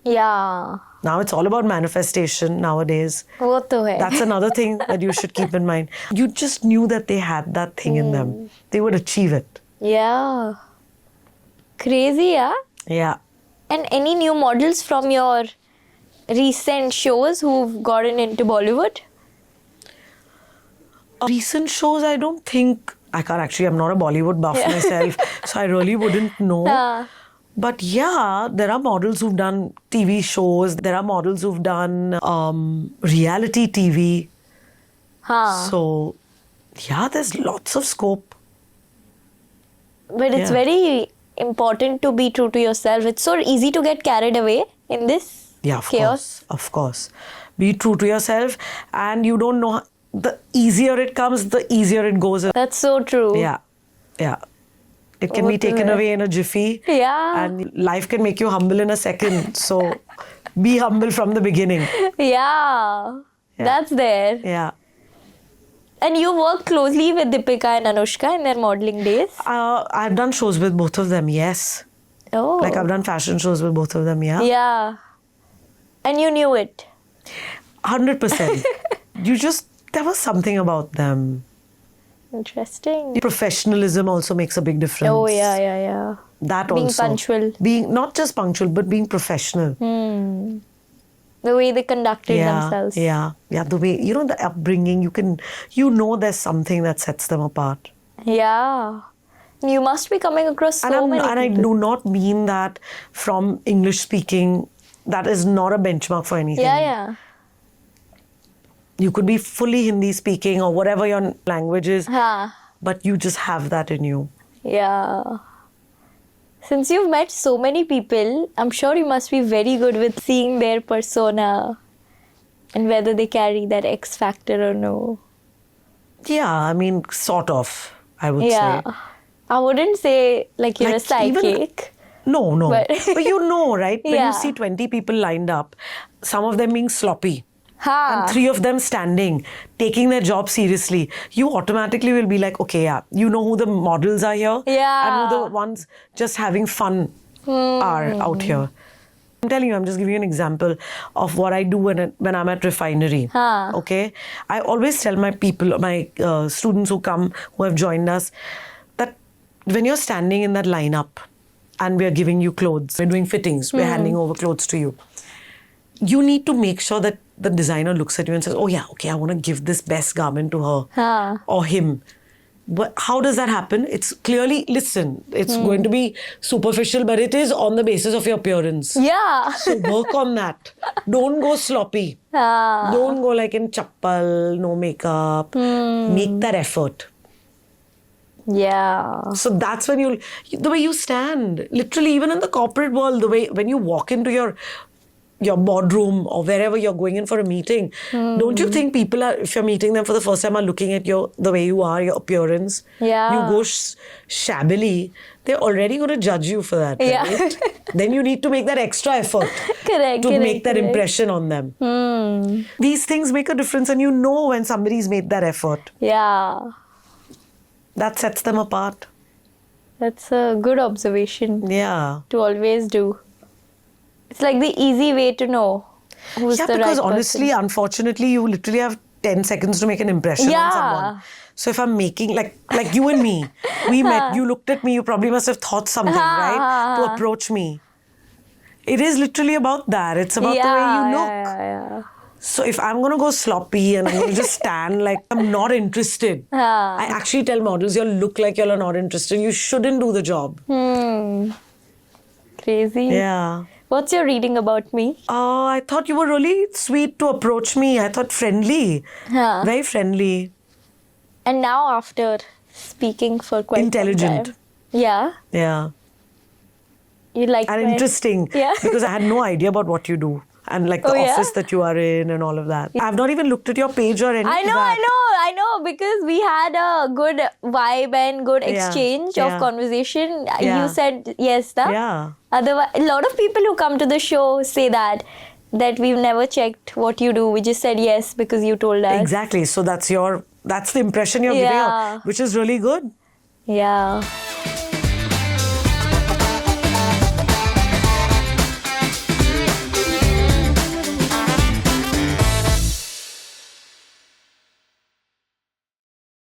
Yeah. Now it's all about manifestation nowadays. वो तो है. That's another thing that you should keep in mind. You just knew that they had that thing in them. They would achieve it. Yeah. Crazy, yeah? Yeah. And any new models from your recent shows who've gotten into Bollywood? Recent shows, I don't think, I'm not a Bollywood buff myself, so I really wouldn't know. But yeah, there are models who've done TV shows, there are models who've done reality TV. So yeah, there's lots of scope. But it's very important to be true to yourself. It's so easy to get carried away in this chaos. Of course. Be true to yourself, and you don't know, the easier it comes, the easier it goes. That's so true. Yeah. It can be taken away in a jiffy. Yeah. And life can make you humble in a second. So be humble from the beginning. Yeah. That's there. Yeah. And you work closely with Deepika and Anushka in their modeling days? I've done shows with both of them, yes. Oh. Like I've done fashion shows with both of them, yeah. Yeah. And you knew it? 100%. There was something about them. Interesting. Professionalism also makes a big difference. Oh, yeah. That being also. Punctual. Being not just punctual, but being professional. The way they conducted themselves. Yeah. The way, the upbringing, there's something that sets them apart. Yeah. You must be coming across so many people. And I do not mean that from English speaking, that is not a benchmark for anything. Yeah. You could be fully Hindi speaking or whatever your language is, but you just have that in you. Yeah. Since you've met so many people, I'm sure you must be very good with seeing their persona and whether they carry that X factor or no. Yeah, I mean, sort of, I would say. I wouldn't say like you're a psychic. No. But you know, right? When Yeah. you see 20 people lined up, some of them being sloppy, Ha. and 3 of them standing, taking their job seriously, you automatically will be like, okay, yeah, you know who the models are here, Yeah. and who the ones just having fun are out here. I'm telling you, I'm just giving you an example of what I do when I'm at refinery. Okay, I always tell my people, my students who come, who have joined us, that when you're standing in that lineup and we're giving you clothes, we're doing fittings, we're handing over clothes to you, you need to make sure that the designer looks at you and says, oh yeah, okay, I want to give this best garment to her or him. But how does that happen? It's clearly, listen, it's going to be superficial, but it is on the basis of your appearance. Yeah. So work on that. Don't go sloppy. Don't go like in chappal, no makeup. Make that effort. Yeah. So that's when the way you stand, literally even in the corporate world, the way when you walk into your boardroom or wherever you're going in for a meeting, don't you think people are, if you're meeting them for the first time, are looking at the way you are, your appearance? Yeah. You go shabbily, they're already going to judge you for that, right? Then you need to make that extra effort to make that impression on them. These things make a difference, and you know when somebody's made that effort. Yeah. That sets them apart. That's a good observation. Yeah. To always do. It's like the easy way to know who's the right person. Yeah, because honestly, unfortunately, you literally have 10 seconds to make an impression on someone. So if I'm making, like you and me, we met, you looked at me, you probably must have thought something, right? To approach me. It is literally about that. It's about the way you look. Yeah. So if I'm going to go sloppy and I'm going to just stand like I'm not interested, I actually tell models, you look like you're not interested. You shouldn't do the job. Crazy. Yeah. What's your reading about me? I thought you were really sweet to approach me. I thought friendly. Very friendly. And now after speaking for quite intelligent. some time. Yeah. Yeah. You like and interesting. Yeah. Because I had no idea about what you do. And like the office that you are in and all of that. I've not even looked at your page or anything. I know, because we had a good vibe and good exchange of conversation. Yeah. You said yes, na? Yeah. Otherwise, a lot of people who come to the show say that we've never checked what you do. We just said yes because you told us. Exactly. So that's the impression you're giving out, which is really good. Yeah.